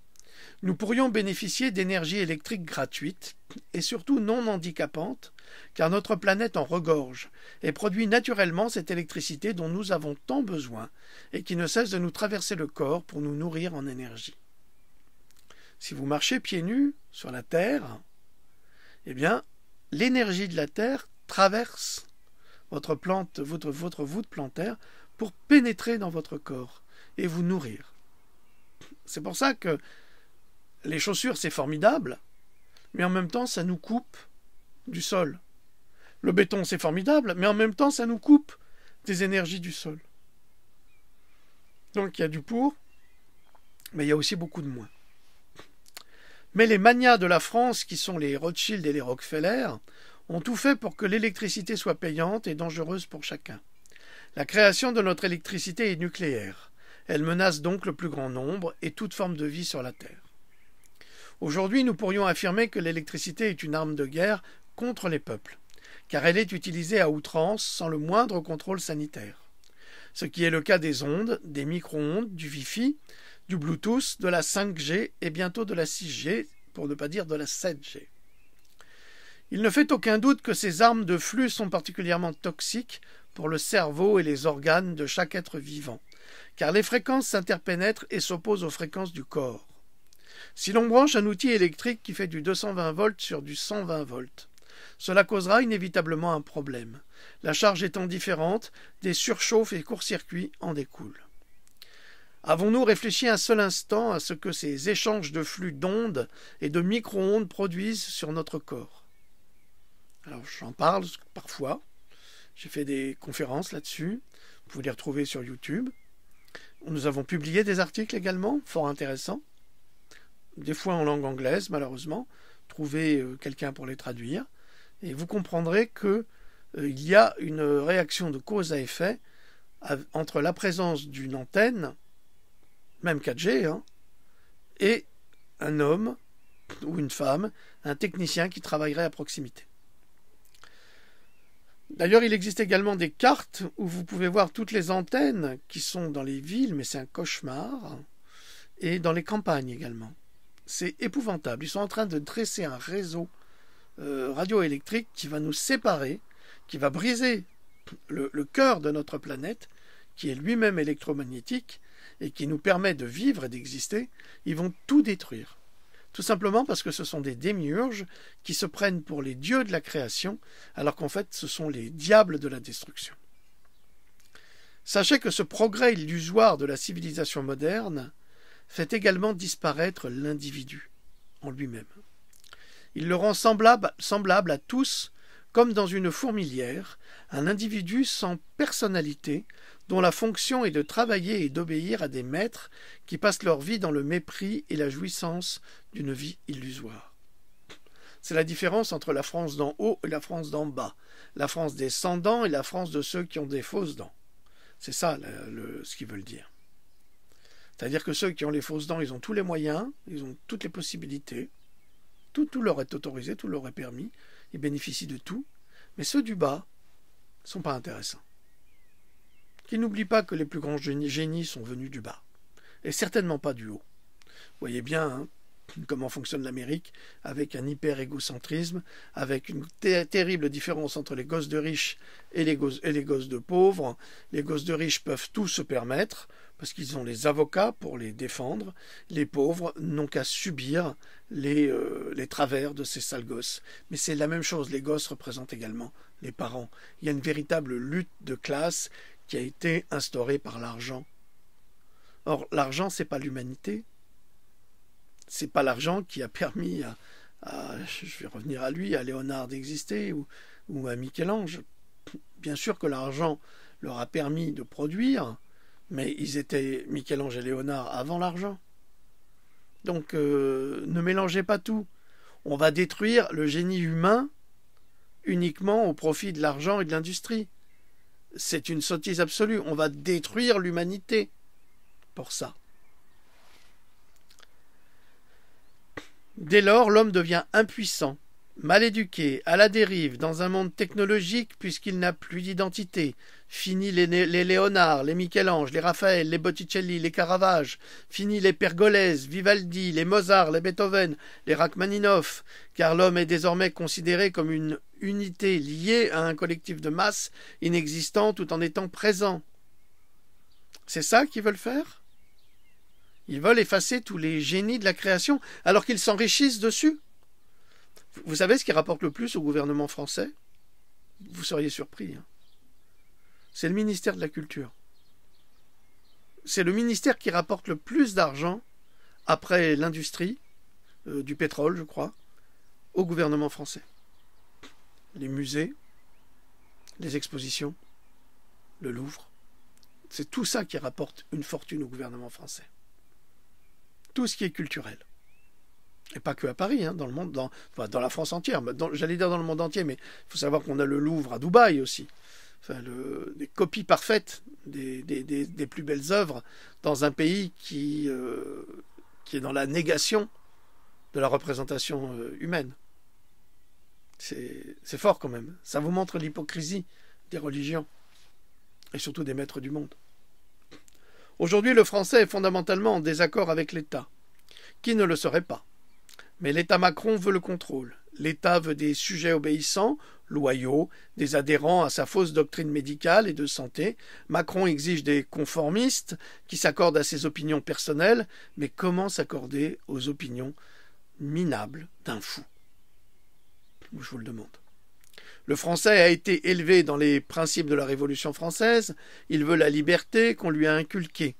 S1: nous pourrions bénéficier d'énergie électrique gratuite et surtout non handicapante, car notre planète en regorge et produit naturellement cette électricité dont nous avons tant besoin et qui ne cesse de nous traverser le corps pour nous nourrir en énergie. Si vous marchez pieds nus sur la Terre, eh bien, l'énergie de la Terre traverse votre voûte plantaire pour pénétrer dans votre corps et vous nourrir. C'est pour ça que les chaussures, c'est formidable, mais en même temps, ça nous coupe du sol. Le béton, c'est formidable, mais en même temps, ça nous coupe des énergies du sol. Donc, il y a du pour, mais il y a aussi beaucoup de moins. Mais les magnats de la France, qui sont les Rothschild et les Rockefeller, ont tout fait pour que l'électricité soit payante et dangereuse pour chacun. La création de notre électricité est nucléaire. Elle menace donc le plus grand nombre et toute forme de vie sur la Terre. Aujourd'hui, nous pourrions affirmer que l'électricité est une arme de guerre contre les peuples, car elle est utilisée à outrance sans le moindre contrôle sanitaire. Ce qui est le cas des ondes, des micro-ondes, du Wi-Fi, du Bluetooth, de la 5G et bientôt de la 6G, pour ne pas dire de la 7G. Il ne fait aucun doute que ces armes de flux sont particulièrement toxiques pour le cerveau et les organes de chaque être vivant, car les fréquences s'interpénètrent et s'opposent aux fréquences du corps. Si l'on branche un outil électrique qui fait du 220 volts sur du 120 volts, cela causera inévitablement un problème. La charge étant différente, des surchauffes et court-circuits en découlent. Avons-nous réfléchi un seul instant à ce que ces échanges de flux d'ondes et de micro-ondes produisent sur notre corps? Alors j'en parle parfois, j'ai fait des conférences là-dessus, vous pouvez les retrouver sur YouTube. Nous avons publié des articles également, fort intéressants, des fois en langue anglaise malheureusement, trouvez quelqu'un pour les traduire, et vous comprendrez que il y a une réaction de cause à effet entre la présence d'une antenne, même 4G, et un homme ou une femme, un technicien qui travaillerait à proximité. D'ailleurs, il existe également des cartes où vous pouvez voir toutes les antennes qui sont dans les villes, mais c'est un cauchemar, et dans les campagnes également. C'est épouvantable. Ils sont en train de dresser un réseau radioélectrique qui va nous séparer, qui va briser le cœur de notre planète, qui est lui-même électromagnétique, et qui nous permet de vivre et d'exister. Ils vont tout détruire. Tout simplement parce que ce sont des démiurges qui se prennent pour les dieux de la création, alors qu'en fait ce sont les diables de la destruction. Sachez que ce progrès illusoire de la civilisation moderne fait également disparaître l'individu en lui-même. Il le rend semblable à tous, comme dans une fourmilière, un individu sans personnalité, dont la fonction est de travailler et d'obéir à des maîtres qui passent leur vie dans le mépris et la jouissance d'une vie illusoire. C'est la différence entre la France d'en haut et la France d'en bas, la France des sans dents et la France de ceux qui ont des fausses dents. C'est ça ce qu'ils veulent dire. C'est-à-dire que ceux qui ont les fausses dents, ils ont tous les moyens, ils ont toutes les possibilités, tout leur est autorisé, tout leur est permis, ils bénéficient de tout, mais ceux du bas ne sont pas intéressants. Qu'ils n'oublient pas que les plus grands génies sont venus du bas, et certainement pas du haut. Vous voyez bien comment fonctionne l'Amérique, avec un hyper-égocentrisme, avec une terrible différence entre les gosses de riches et les gosses de pauvres. Les gosses de riches peuvent tout se permettre, parce qu'ils ont les avocats pour les défendre. Les pauvres n'ont qu'à subir les travers de ces sales gosses. Mais c'est la même chose, les gosses représentent également les parents. Il y a une véritable lutte de classe qui a été instaurée par l'argent. Or, l'argent, c'est pas l'humanité. C'est pas l'argent qui a permis je vais revenir à lui, à Léonard d'exister ou à Michel-Ange. Bien sûr que l'argent leur a permis de produire, mais ils étaient Michel-Ange et Léonard avant l'argent. Donc ne mélangez pas tout. On va détruire le génie humain uniquement au profit de l'argent et de l'industrie. C'est une sottise absolue. On va détruire l'humanité pour ça. Dès lors, l'homme devient impuissant, mal éduqué, à la dérive, dans un monde technologique puisqu'il n'a plus d'identité. Fini les Léonard, les Michel-Ange, les Raphaël, les Botticelli, les Caravage. Fini les Pergolèse, Vivaldi, les Mozart, les Beethoven, les Rachmaninoff, car l'homme est désormais considéré comme une unité liée à un collectif de masse inexistant tout en étant présent. C'est ça qu'ils veulent faire ? Ils veulent effacer tous les génies de la création alors qu'ils s'enrichissent dessus. Vous savez ce qui rapporte le plus au gouvernement français? Vous seriez surpris. C'est le ministère de la Culture. C'est le ministère qui rapporte le plus d'argent après l'industrie du pétrole, je crois, au gouvernement français. Les musées, les expositions, le Louvre, c'est tout ça qui rapporte une fortune au gouvernement français. Tout ce qui est culturel. Et pas que à Paris, dans le monde, dans la France entière. J'allais dire dans le monde entier, mais il faut savoir qu'on a le Louvre à Dubaï aussi. Enfin, des copies parfaites des plus belles œuvres dans un pays qui est dans la négation de la représentation humaine. C'est fort quand même. Ça vous montre l'hypocrisie des religions et surtout des maîtres du monde. Aujourd'hui, le français est fondamentalement en désaccord avec l'État. Qui ne le serait pas? Mais l'État Macron veut le contrôle, L'État veut des sujets obéissants, loyaux, des adhérents à sa fausse doctrine médicale et de santé. Macron exige des conformistes qui s'accordent à ses opinions personnelles, mais comment s'accorder aux opinions minables d'un fou? Je vous le demande. Le français a été élevé dans les principes de la Révolution française, il veut la liberté qu'on lui a inculquée.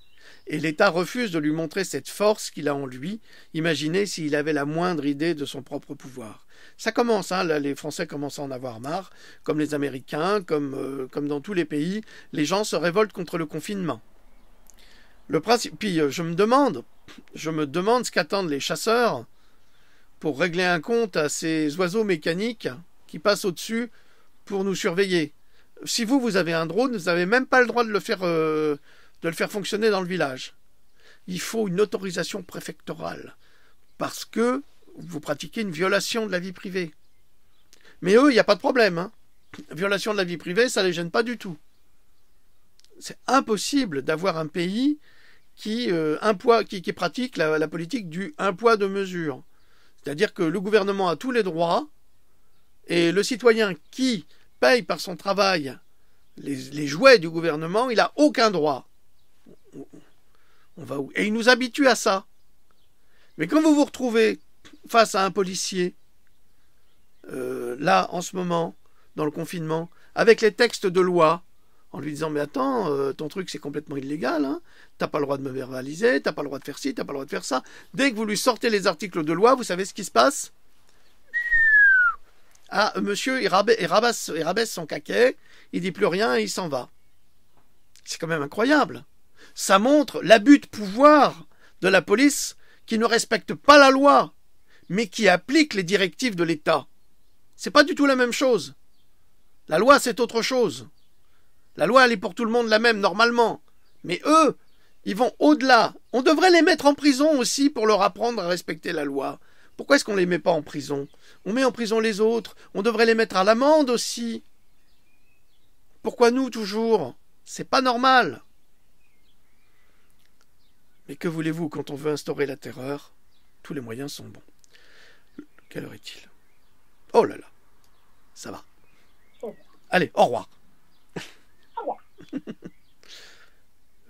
S1: Et l'État refuse de lui montrer cette force qu'il a en lui. Imaginez s'il avait la moindre idée de son propre pouvoir. Ça commence, hein, là, les Français commencent à en avoir marre, comme les Américains, comme dans tous les pays, les gens se révoltent contre le confinement. Puis je me demande ce qu'attendent les chasseurs pour régler un compte à ces oiseaux mécaniques qui passent au-dessus pour nous surveiller. Si vous avez un drone, vous n'avez même pas le droit de le faire fonctionner dans le village. Il faut une autorisation préfectorale parce que vous pratiquez une violation de la vie privée. Mais eux, il n'y a pas de problème. Hein. Violation de la vie privée, ça ne les gêne pas du tout. C'est impossible d'avoir un pays qui pratique la politique du un poids deux mesures. C'est-à-dire que le gouvernement a tous les droits et le citoyen qui paye par son travail les jouets du gouvernement, il n'a aucun droit. Et il nous habitue à ça. Mais quand vous vous retrouvez face à un policier, là, en ce moment, dans le confinement, avec les textes de loi, en lui disant « Mais attends, ton truc, c'est complètement illégal, hein. T'as pas le droit de me verbaliser, t'as pas le droit de faire ci, t'as pas le droit de faire ça. » Dès que vous lui sortez les articles de loi, vous savez ce qui se passe? Ah, monsieur, il rabaisse son caquet, il dit plus rien et il s'en va. C'est quand même incroyable. Ça montre l'abus de pouvoir de la police qui ne respecte pas la loi, mais qui applique les directives de l'État. C'est pas du tout la même chose. La loi, c'est autre chose. La loi, elle est pour tout le monde la même, normalement. Mais eux, ils vont au-delà. On devrait les mettre en prison aussi pour leur apprendre à respecter la loi. Pourquoi est-ce qu'on ne les met pas en prison? On met en prison les autres. On devrait les mettre à l'amende aussi. Pourquoi nous, toujours? C'est pas normal. Mais que voulez-vous, quand on veut instaurer la terreur, tous les moyens sont bons. Quelle heure est-il? Oh là là, ça va. Allez, au revoir.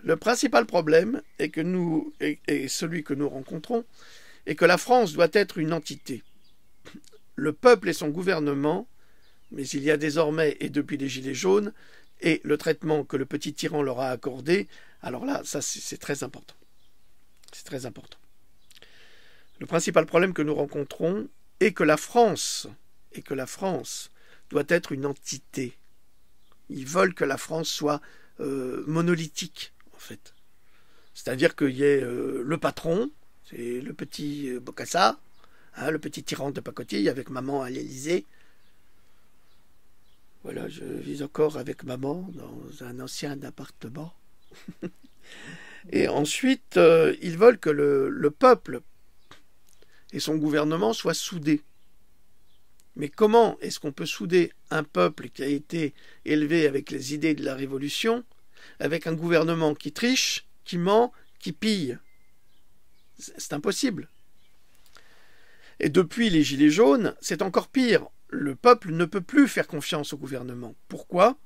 S1: Le principal problème est celui que nous rencontrons, est que la France doit être une entité. Le peuple et son gouvernement, mais il y a désormais, et depuis les Gilets jaunes, et le traitement que le petit tyran leur a accordé, alors là, ça c'est très important. C'est très important. Le principal problème que nous rencontrons est que la France doit être une entité. Ils veulent que la France soit monolithique, en fait. C'est-à-dire qu'il y ait le patron, c'est le petit Bokassa, hein, le petit tyran de pacotille avec maman à l'Élysée. Voilà, je vis encore avec maman dans un ancien appartement. Et ensuite, ils veulent que le peuple et son gouvernement soient soudés. Mais comment est-ce qu'on peut souder un peuple qui a été élevé avec les idées de la Révolution, avec un gouvernement qui triche, qui ment, qui pille? C'est impossible. Et depuis les Gilets jaunes, c'est encore pire. Le peuple ne peut plus faire confiance au gouvernement. Pourquoi?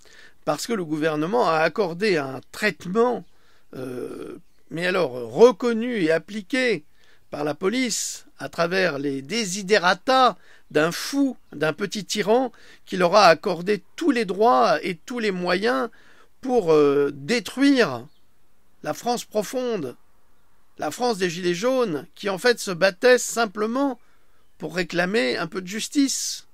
S1: Parce que le gouvernement a accordé un traitement, mais alors reconnu et appliqué par la police à travers les desiderata d'un fou, d'un petit tyran qui leur a accordé tous les droits et tous les moyens pour détruire la France profonde, la France des Gilets jaunes, qui en fait se battait simplement pour réclamer un peu de justice.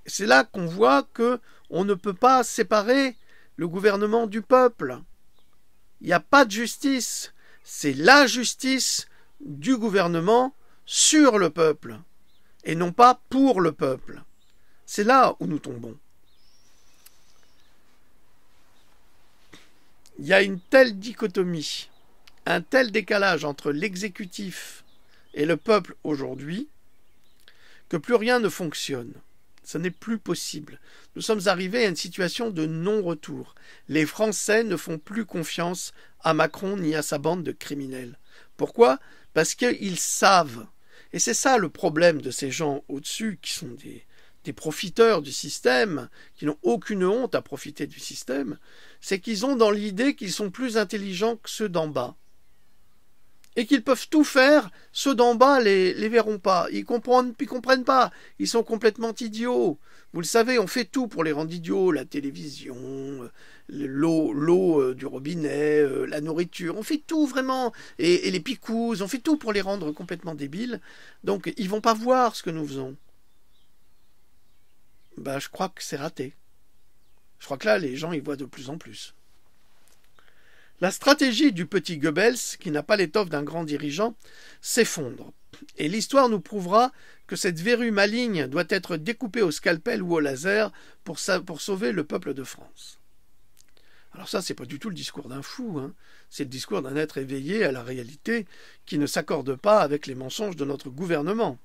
S1: C'est là qu'on voit qu'on ne peut pas séparer le gouvernement du peuple. Il n'y a pas de justice. C'est la justice du gouvernement sur le peuple, et non pas pour le peuple. C'est là où nous tombons. Il y a une telle dichotomie, un tel décalage entre l'exécutif et le peuple aujourd'hui, que plus rien ne fonctionne. Ce n'est plus possible. Nous sommes arrivés à une situation de non-retour. Les Français ne font plus confiance à Macron ni à sa bande de criminels. Pourquoi? Parce qu'ils savent. Et c'est ça le problème de ces gens au-dessus, qui sont des profiteurs du système, qui n'ont aucune honte à profiter du système, c'est qu'ils ont dans l'idée qu'ils sont plus intelligents que ceux d'en bas. Et qu'ils peuvent tout faire, ceux d'en bas les verront pas. Ils comprennent pas. Ils sont complètement idiots. Vous le savez, on fait tout pour les rendre idiots. La télévision, l'eau du robinet, la nourriture. On fait tout vraiment. Et les picouzes, on fait tout pour les rendre complètement débiles. Donc, ils vont pas voir ce que nous faisons. Ben, je crois que c'est raté. Je crois que là, les gens y voient de plus en plus. La stratégie du petit Goebbels, qui n'a pas l'étoffe d'un grand dirigeant, s'effondre. Et l'histoire nous prouvera que cette verrue maligne doit être découpée au scalpel ou au laser pour sauver le peuple de France. Alors ça, c'est pas du tout le discours d'un fou, hein. C'est le discours d'un être éveillé à la réalité qui ne s'accorde pas avec les mensonges de notre gouvernement.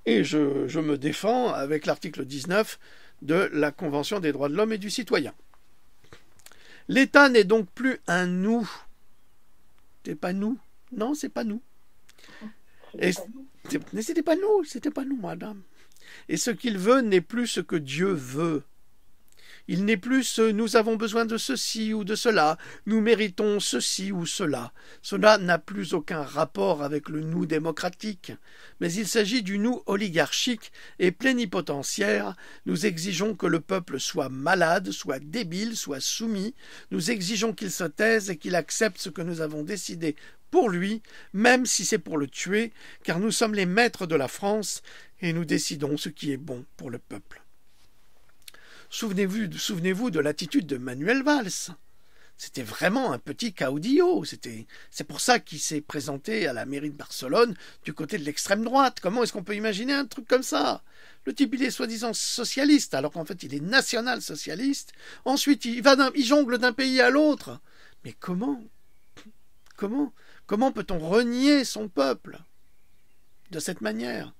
S1: Et je me défends avec l'article 19 de la Convention des droits de l'homme et du citoyen. L'État n'est donc plus un nous. C'est pas nous. Non, c'est pas nous. Mais c'était pas nous, madame. Et ce qu'il veut n'est plus ce que Dieu veut. Il n'est plus ce « nous avons besoin de ceci ou de cela, nous méritons ceci ou cela ». Cela n'a plus aucun rapport avec le nous démocratique, mais il s'agit du nous oligarchique et plénipotentiaire. Nous exigeons que le peuple soit malade, soit débile, soit soumis. Nous exigeons qu'il se taise et qu'il accepte ce que nous avons décidé pour lui, même si c'est pour le tuer, car nous sommes les maîtres de la France et nous décidons ce qui est bon pour le peuple. Souvenez-vous de l'attitude de Manuel Valls. C'était vraiment un petit caudillo. C'est pour ça qu'il s'est présenté à la mairie de Barcelone du côté de l'extrême droite. Comment est-ce qu'on peut imaginer un truc comme ça? Le type, il est soi-disant socialiste, alors qu'en fait, il est national-socialiste. Ensuite, il jongle d'un pays à l'autre. Mais comment peut-on renier son peuple de cette manière?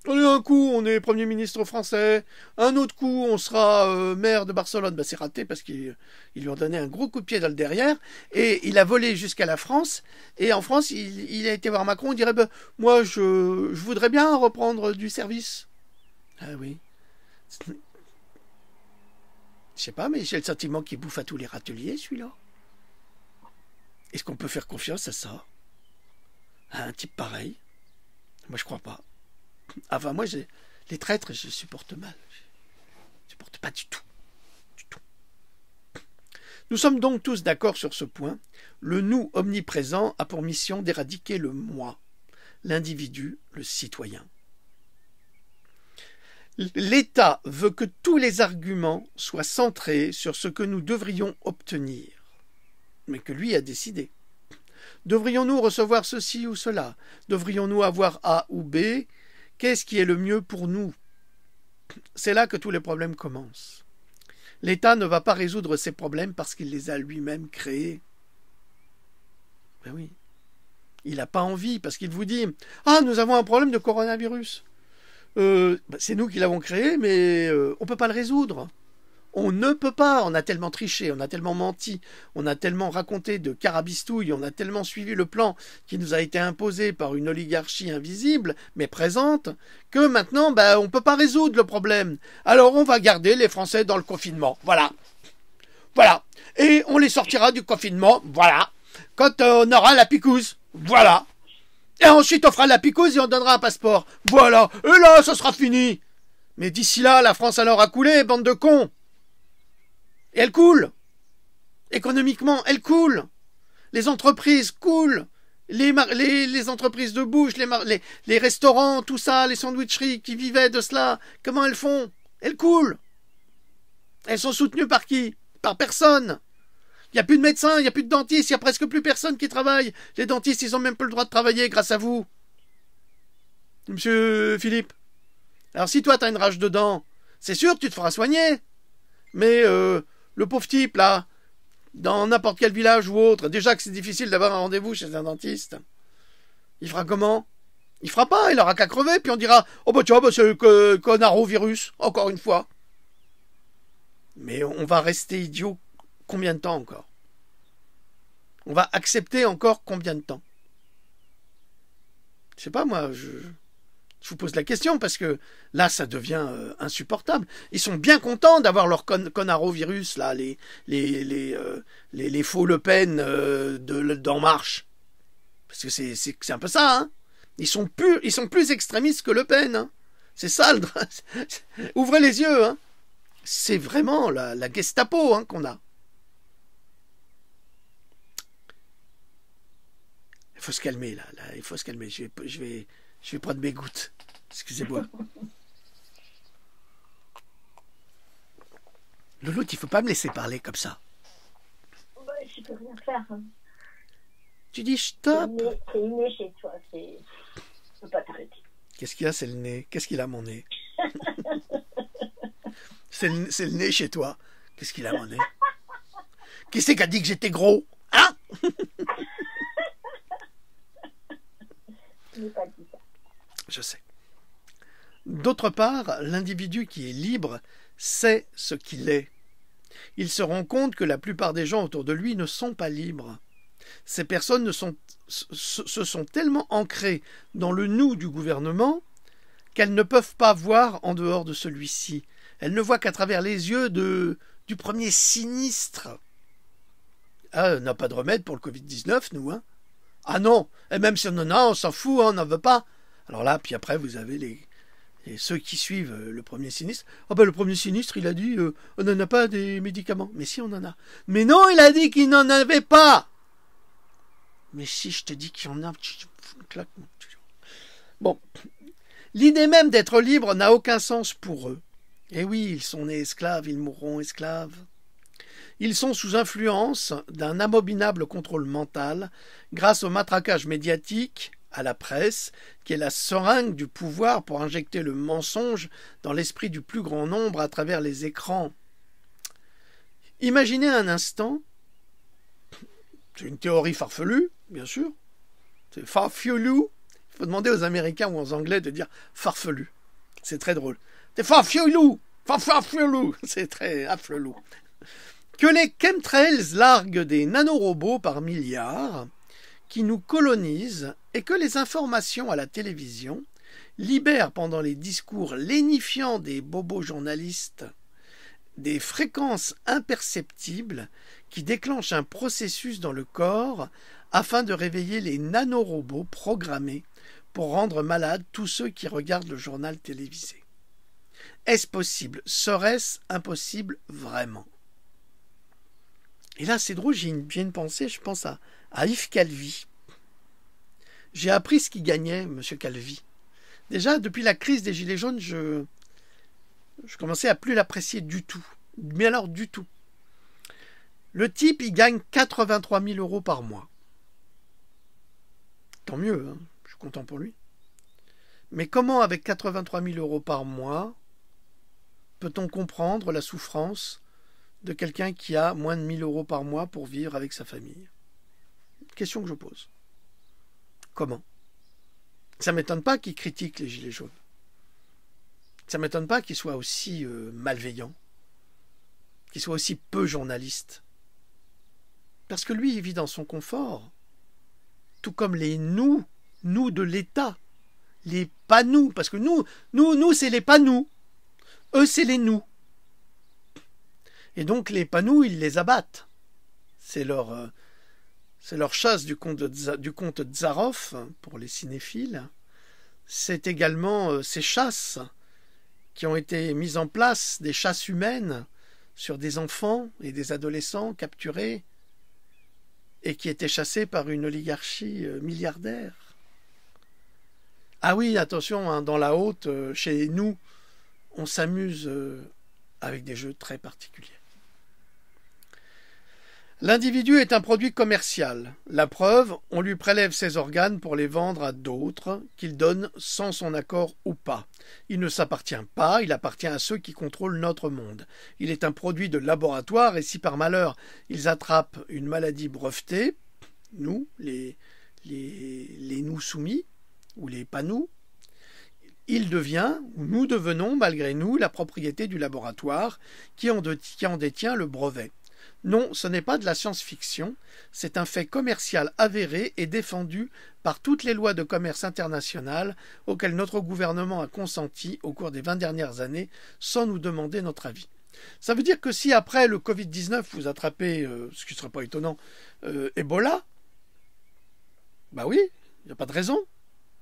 S1: Un coup, on est Premier ministre français. Un autre coup, on sera maire de Barcelone. Ben, c'est raté parce qu'ils lui ont donné un gros coup de pied dans le derrière. Et il a volé jusqu'à la France. Et en France, il a été voir Macron. Il dirait, ben, moi, je voudrais bien reprendre du service. Ah oui. Je sais pas, mais j'ai le sentiment qu'il bouffe à tous les râteliers, celui-là. Est-ce qu'on peut faire confiance à ça? À un type pareil? Moi, je crois pas. Enfin, moi, les traîtres, je supporte mal. Je supporte pas du tout. Du tout. Nous sommes donc tous d'accord sur ce point. Le nous omniprésent a pour mission d'éradiquer le moi, l'individu, le citoyen. L'État veut que tous les arguments soient centrés sur ce que nous devrions obtenir, mais que lui a décidé. Devrions-nous recevoir ceci ou cela? Devrions-nous avoir A ou B? Qu'est-ce qui est le mieux pour nous? C'est là que tous les problèmes commencent. L'État ne va pas résoudre ces problèmes parce qu'il les a lui-même créés. Ben oui. Il n'a pas envie parce qu'il vous dit « Ah, nous avons un problème de coronavirus. C'est nous qui l'avons créé, mais on ne peut pas le résoudre. » On ne peut pas, on a tellement triché, on a tellement menti, on a tellement raconté de carabistouilles, on a tellement suivi le plan qui nous a été imposé par une oligarchie invisible, mais présente, que maintenant, on ne peut pas résoudre le problème. Alors on va garder les Français dans le confinement, voilà. Voilà. Et on les sortira du confinement, voilà. Quand on aura la picouse, voilà. Et ensuite on fera la picouse et on donnera un passeport, voilà. Et là, ça sera fini. Mais d'ici là, la France elle aura coulé, bande de cons. Et elle coule. Économiquement, elle coule. Les entreprises coulent. Les entreprises de bouche, les restaurants, tout ça, les sandwicheries qui vivaient de cela, comment elles font? Elles coulent. Elles sont soutenues par qui? Par personne. Il n'y a plus de médecins, il n'y a plus de dentistes, il n'y a presque plus personne qui travaille. Les dentistes, ils n'ont même pas le droit de travailler grâce à vous. Monsieur Philippe. Alors si toi, tu as une rage de dents, c'est sûr que tu te feras soigner. Mais le pauvre type, là, dans n'importe quel village ou autre, déjà que c'est difficile d'avoir un rendez-vous chez un dentiste, il fera comment? Il fera pas, il aura qu'à crever, puis on dira « Oh bah tiens, c'est le coronavirus, encore une fois ». Mais on va rester idiot combien de temps encore? On va accepter encore combien de temps? Je sais pas, moi, je vous pose la question parce que là, ça devient insupportable. Ils sont bien contents d'avoir leur conarovirus, là, les faux Le Pen d'En Marche. Parce que c'est un peu ça, hein. Ils sont plus extrémistes que Le Pen, hein. C'est ça, ouvrez les yeux, hein. C'est vraiment la Gestapo, hein, qu'on a. Il faut se calmer, là. Il faut se calmer. Je vais prendre mes gouttes. Excusez-moi. Louloute, il ne faut pas me laisser parler comme ça.
S2: Ouais, je peux rien faire. Hein.
S1: Tu dis stop.
S2: C'est inné chez toi. Je ne peux pas t'arrêter.
S1: Qu'est-ce qu'il y a, c'est le nez? Qu'est-ce qu'il a, mon nez? C'est le nez chez toi. Qu'est-ce qu'il a, mon nez? Qui c'est qui a dit que j'étais gros? Hein?
S2: Je n'ai pas dit ça.
S1: Je sais. D'autre part, l'individu qui est libre sait ce qu'il est. Il se rend compte que la plupart des gens autour de lui ne sont pas libres. Ces personnes se sont tellement ancrées dans le nous du gouvernement qu'elles ne peuvent pas voir en dehors de celui-ci. Elles ne voient qu'à travers les yeux du premier sinistre. Ah, on n'a pas de remède pour le Covid-19, nous, hein? Ah non, et même si on en a, on s'en fout, hein, on n'en veut pas. Alors là, puis après, vous avez ceux qui suivent le premier sinistre. Ah ben le premier sinistre, il a dit on n'en a pas des médicaments. Mais si, on en a. Mais non, il a dit qu'il n'en avait pas. Mais si je te dis qu'il y en a... Bon, l'idée même d'être libre n'a aucun sens pour eux. Et oui, ils sont nés esclaves, ils mourront esclaves. Ils sont sous influence d'un abominable contrôle mental grâce au matraquage médiatique, à la presse, qui est la seringue du pouvoir pour injecter le mensonge dans l'esprit du plus grand nombre à travers les écrans. Imaginez un instant, c'est une théorie farfelue, bien sûr, c'est farfelu, il faut demander aux Américains ou aux Anglais de dire farfelu, c'est très drôle. C'est farfelu, farfelu, c'est très afflelou. Que les chemtrails larguent des nanorobots par milliards qui nous colonisent et que les informations à la télévision libèrent pendant les discours lénifiants des bobos journalistes des fréquences imperceptibles qui déclenchent un processus dans le corps afin de réveiller les nanorobots programmés pour rendre malades tous ceux qui regardent le journal télévisé. Est-ce possible? Serait-ce impossible vraiment? Et là, c'est drôle, j'ai une pensée, je pense à Yves Calvi. J'ai appris ce qu'il gagnait, M. Calvi. Déjà, depuis la crise des Gilets jaunes, je commençais à plus l'apprécier du tout. Mais alors, du tout. Le type, il gagne 83 000 € par mois. Tant mieux, hein, je suis content pour lui. Mais comment, avec 83 000 € par mois, peut-on comprendre la souffrance de quelqu'un qui a moins de 1 000 € par mois pour vivre avec sa famille? Question que je pose. Comment? Ça ne m'étonne pas qu'il critique les Gilets jaunes. Ça ne m'étonne pas qu'il soit aussi malveillant, qu'il soit aussi peu journaliste. Parce que lui, il vit dans son confort. Tout comme les nous de l'État. Les pas nous. Parce que nous, c'est les pas nous. Eux, c'est les nous. Et donc, les pas nous, ils les abattent. C'est leur chasse du comte Tsaroff, pour les cinéphiles. C'est également ces chasses qui ont été mises en place, des chasses humaines sur des enfants et des adolescents capturés et qui étaient chassés par une oligarchie milliardaire. Ah oui, attention, hein, dans la haute, chez nous, on s'amuse avec des jeux très particuliers. L'individu est un produit commercial. La preuve, on lui prélève ses organes pour les vendre à d'autres, qu'il donne sans son accord ou pas. Il ne s'appartient pas, il appartient à ceux qui contrôlent notre monde. Il est un produit de laboratoire et si par malheur ils attrapent une maladie brevetée, nous, les nous soumis, ou les pas nous, il devient, ou nous devenons malgré nous, la propriété du laboratoire qui en détient le brevet. Non, ce n'est pas de la science-fiction, c'est un fait commercial avéré et défendu par toutes les lois de commerce internationales auxquelles notre gouvernement a consenti au cours des 20 dernières années sans nous demander notre avis. Ça veut dire que si après le Covid-19 vous attrapez, ce qui ne serait pas étonnant, Ebola, bah oui, il n'y a pas de raison.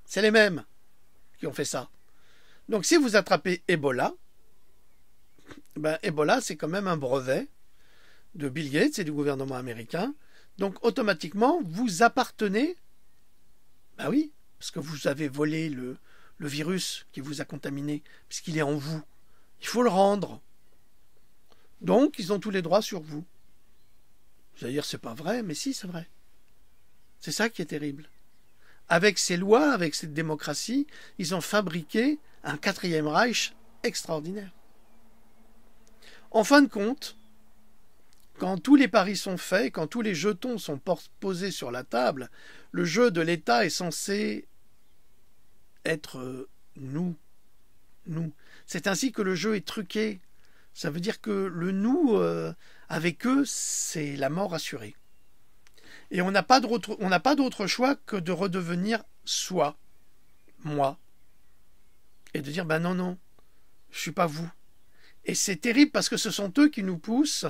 S1: C'est les mêmes qui ont fait ça. Donc si vous attrapez Ebola, ben Ebola c'est quand même un brevet de Bill Gates et du gouvernement américain. Donc automatiquement vous appartenez, ben oui, parce que vous avez volé le virus qui vous a contaminé, puisqu'il est en vous. Il faut le rendre. Donc ils ont tous les droits sur vous. Vous allez dire c'est pas vrai, mais si c'est vrai. C'est ça qui est terrible. Avec ces lois, avec cette démocratie, ils ont fabriqué un quatrième Reich extraordinaire. En fin de compte, quand tous les paris sont faits, quand tous les jetons sont posés sur la table, le jeu de l'État est censé être nous. C'est ainsi que le jeu est truqué. Ça veut dire que le nous, avec eux, c'est la mort assurée. Et on n'a pas d'autre choix que de redevenir soi, moi. Et de dire, ben non, je ne suis pas vous. Et c'est terrible parce que ce sont eux qui nous poussent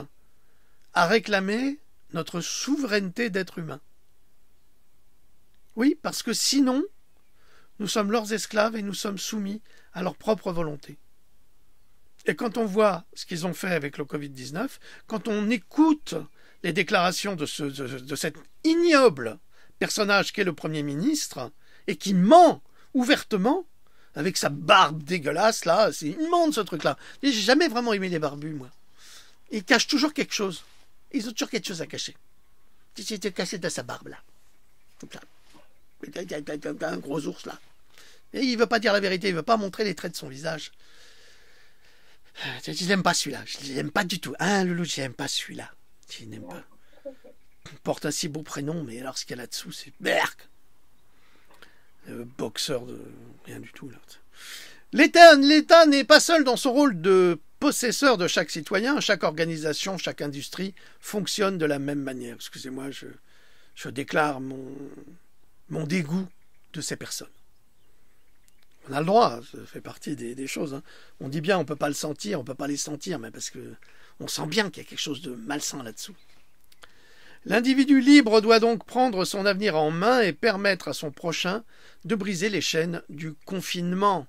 S1: à réclamer notre souveraineté d'être humain. Oui, parce que sinon, nous sommes leurs esclaves et nous sommes soumis à leur propre volonté. Et quand on voit ce qu'ils ont fait avec le Covid-19, quand on écoute les déclarations de cet ignoble personnage qu'est le Premier ministre, et qui ment ouvertement, avec sa barbe dégueulasse, là, c'est immonde ce truc-là. J'ai jamais vraiment aimé les barbus, moi. Ils cachent toujours quelque chose. Ils ont toujours quelque chose à cacher. C'était caché de sa barbe, là. Comme ça. Un gros ours, là. Et il ne veut pas dire la vérité, il ne veut pas montrer les traits de son visage. Je n'aime pas celui-là, je n'aime pas du tout. Ah, Loulou, je n'aime pas celui-là. Je n'aime pas. Il porte un si beau prénom, mais alors ce qu'il y a là-dessous, c'est Berk. Boxeur de rien du tout. L'État n'est pas seul dans son rôle de possesseur de chaque citoyen. Chaque organisation, chaque industrie fonctionne de la même manière. Excusez-moi, je déclare mon dégoût de ces personnes. On a le droit, ça fait partie des choses. Hein. On dit bien on ne peut pas le sentir, on ne peut pas les sentir, mais parce qu'on sent bien qu'il y a quelque chose de malsain là-dessous. L'individu libre doit donc prendre son avenir en main et permettre à son prochain de briser les chaînes du confinement.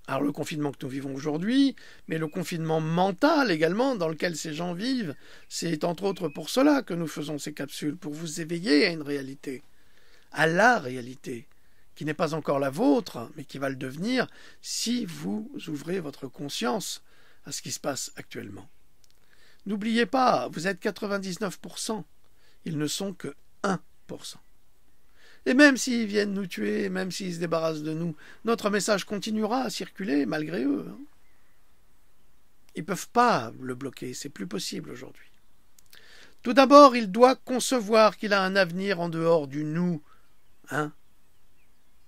S1: Alors le confinement que nous vivons aujourd'hui, mais le confinement mental également dans lequel ces gens vivent, c'est entre autres pour cela que nous faisons ces capsules, pour vous éveiller à une réalité, à la réalité, qui n'est pas encore la vôtre, mais qui va le devenir si vous ouvrez votre conscience à ce qui se passe actuellement. N'oubliez pas, vous êtes 99%, ils ne sont que 1%. Et même s'ils viennent nous tuer, même s'ils se débarrassent de nous, notre message continuera à circuler malgré eux. Ils ne peuvent pas le bloquer, c'est plus possible aujourd'hui. Tout d'abord, il doit concevoir qu'il a un avenir en dehors du nous.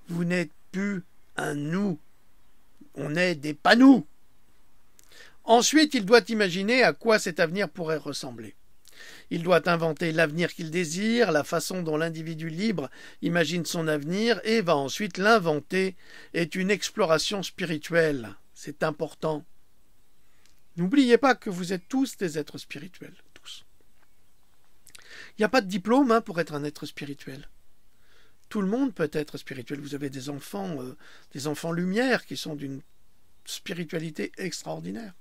S1: Vous n'êtes plus un nous, on est des panous. Ensuite, il doit imaginer à quoi cet avenir pourrait ressembler. Il doit inventer l'avenir qu'il désire, la façon dont l'individu libre imagine son avenir et va ensuite l'inventer est une exploration spirituelle. C'est important. N'oubliez pas que vous êtes tous des êtres spirituels, tous. Il n'y a pas de diplôme pour être un être spirituel. Tout le monde peut être spirituel. Vous avez des enfants lumière qui sont d'une spiritualité extraordinaire.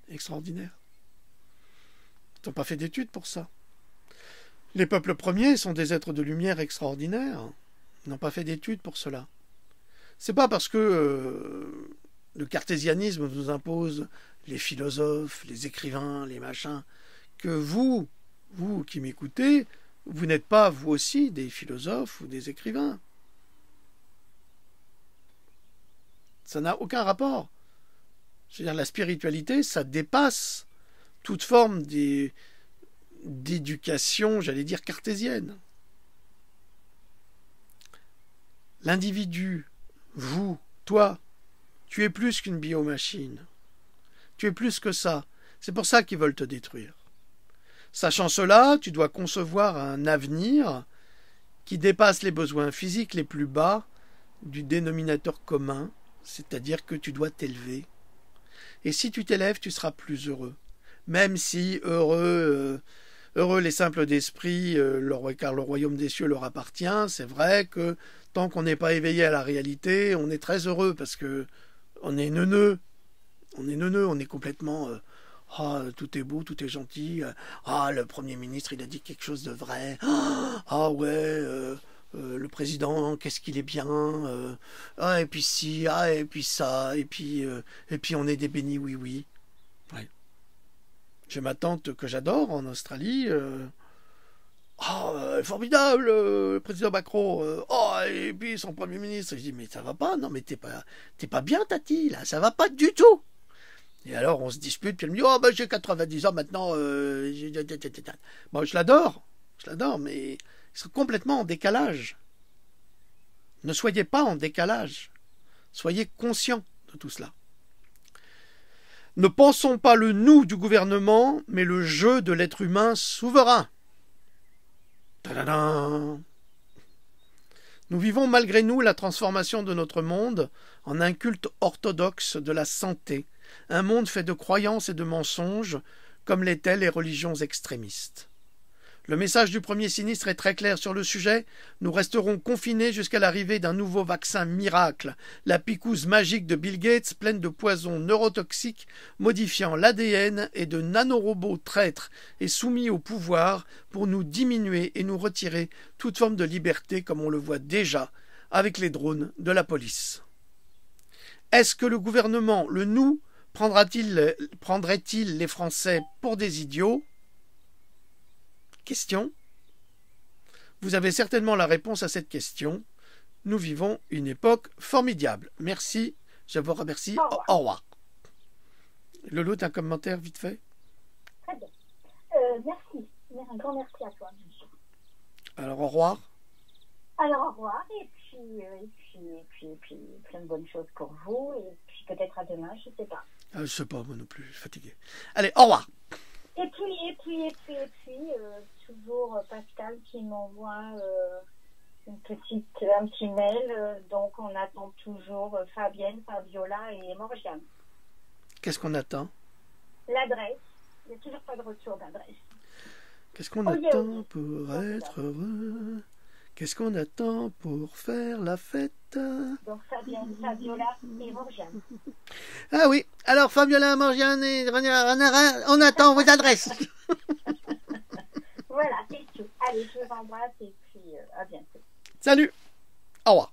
S1: Extraordinaire. Ils n'ont pas fait d'études pour ça. Les peuples premiers sont des êtres de lumière extraordinaires. Ils n'ont pas fait d'études pour cela. C'est pas parce que le cartésianisme nous impose les philosophes, les écrivains, les machins, que vous qui m'écoutez, vous n'êtes pas, vous aussi, des philosophes ou des écrivains. Ça n'a aucun rapport. C'est-à-dire la spiritualité, ça dépasse toute forme d'éducation, j'allais dire, cartésienne. L'individu, vous, toi, tu es plus qu'une biomachine. Tu es plus que ça. C'est pour ça qu'ils veulent te détruire. Sachant cela, tu dois concevoir un avenir qui dépasse les besoins physiques les plus bas du dénominateur commun, c'est-à-dire que tu dois t'élever. Et si tu t'élèves, tu seras plus heureux. Même si heureux les simples d'esprit, car le royaume des cieux leur appartient, c'est vrai que tant qu'on n'est pas éveillé à la réalité, on est très heureux parce que on est neuneux. On est complètement... tout est beau, tout est gentil. Le Premier ministre, il a dit quelque chose de vrai. Le président, qu'est-ce qu'il est bien. Et puis si, et puis ça, et puis on est des bénis, oui, oui. Ouais. J'ai ma tante que j'adore en Australie. Formidable, le président Macron. Et puis son Premier ministre. Je dis, mais ça va pas. Non, mais t'es pas bien, Tati, là. Ça va pas du tout. Et alors, on se dispute, puis elle me dit, j'ai 90 ans maintenant. Bon, je l'adore, mais ils sont complètement en décalage. Ne soyez pas en décalage. Soyez conscients de tout cela. Ne pensons pas le nous du gouvernement, mais le je de l'être humain souverain. Tadadam. Nous vivons malgré nous la transformation de notre monde en un culte orthodoxe de la santé, un monde fait de croyances et de mensonges, comme l'étaient les religions extrémistes. Le message du premier sinistre est très clair sur le sujet. Nous resterons confinés jusqu'à l'arrivée d'un nouveau vaccin miracle, la picouse magique de Bill Gates, pleine de poisons neurotoxiques, modifiant l'ADN et de nanorobots traîtres et soumis au pouvoir pour nous diminuer et nous retirer toute forme de liberté, comme on le voit déjà avec les drones de la police. Est-ce que le gouvernement, le nous, prendrait-il les Français pour des idiots ? Question. Vous avez certainement la réponse à cette question. Nous vivons une époque formidable. Merci. Je vous remercie. Au revoir. Lolo, t'as un commentaire vite fait?
S2: Très bien. Merci. Un grand merci à toi.
S1: Alors, au revoir.
S2: Alors, au revoir. Et puis plein de bonnes choses pour vous. Et puis peut-être à demain, je ne sais pas.
S1: Je sais pas, moi non plus, je suis fatigué. Allez, au revoir.
S2: Et puis, toujours Pascal qui m'envoie un petit mail. Donc, on attend toujours Fabienne, Fabiola et Morgiane.
S1: Qu'est-ce qu'on attend?
S2: L'adresse. Il n'y a toujours pas de retour d'adresse.
S1: Qu'est-ce qu'on attend pour être heureux? Qu'est-ce qu'on attend pour faire la fête?
S2: Donc, Fabienne, Fabiola et Morgiane.
S1: Ah oui, alors Fabiola, Morgiane et on attend vos adresses.
S2: Voilà, c'est tout. Allez, je vous embrasse et puis à bientôt.
S1: Salut, au revoir.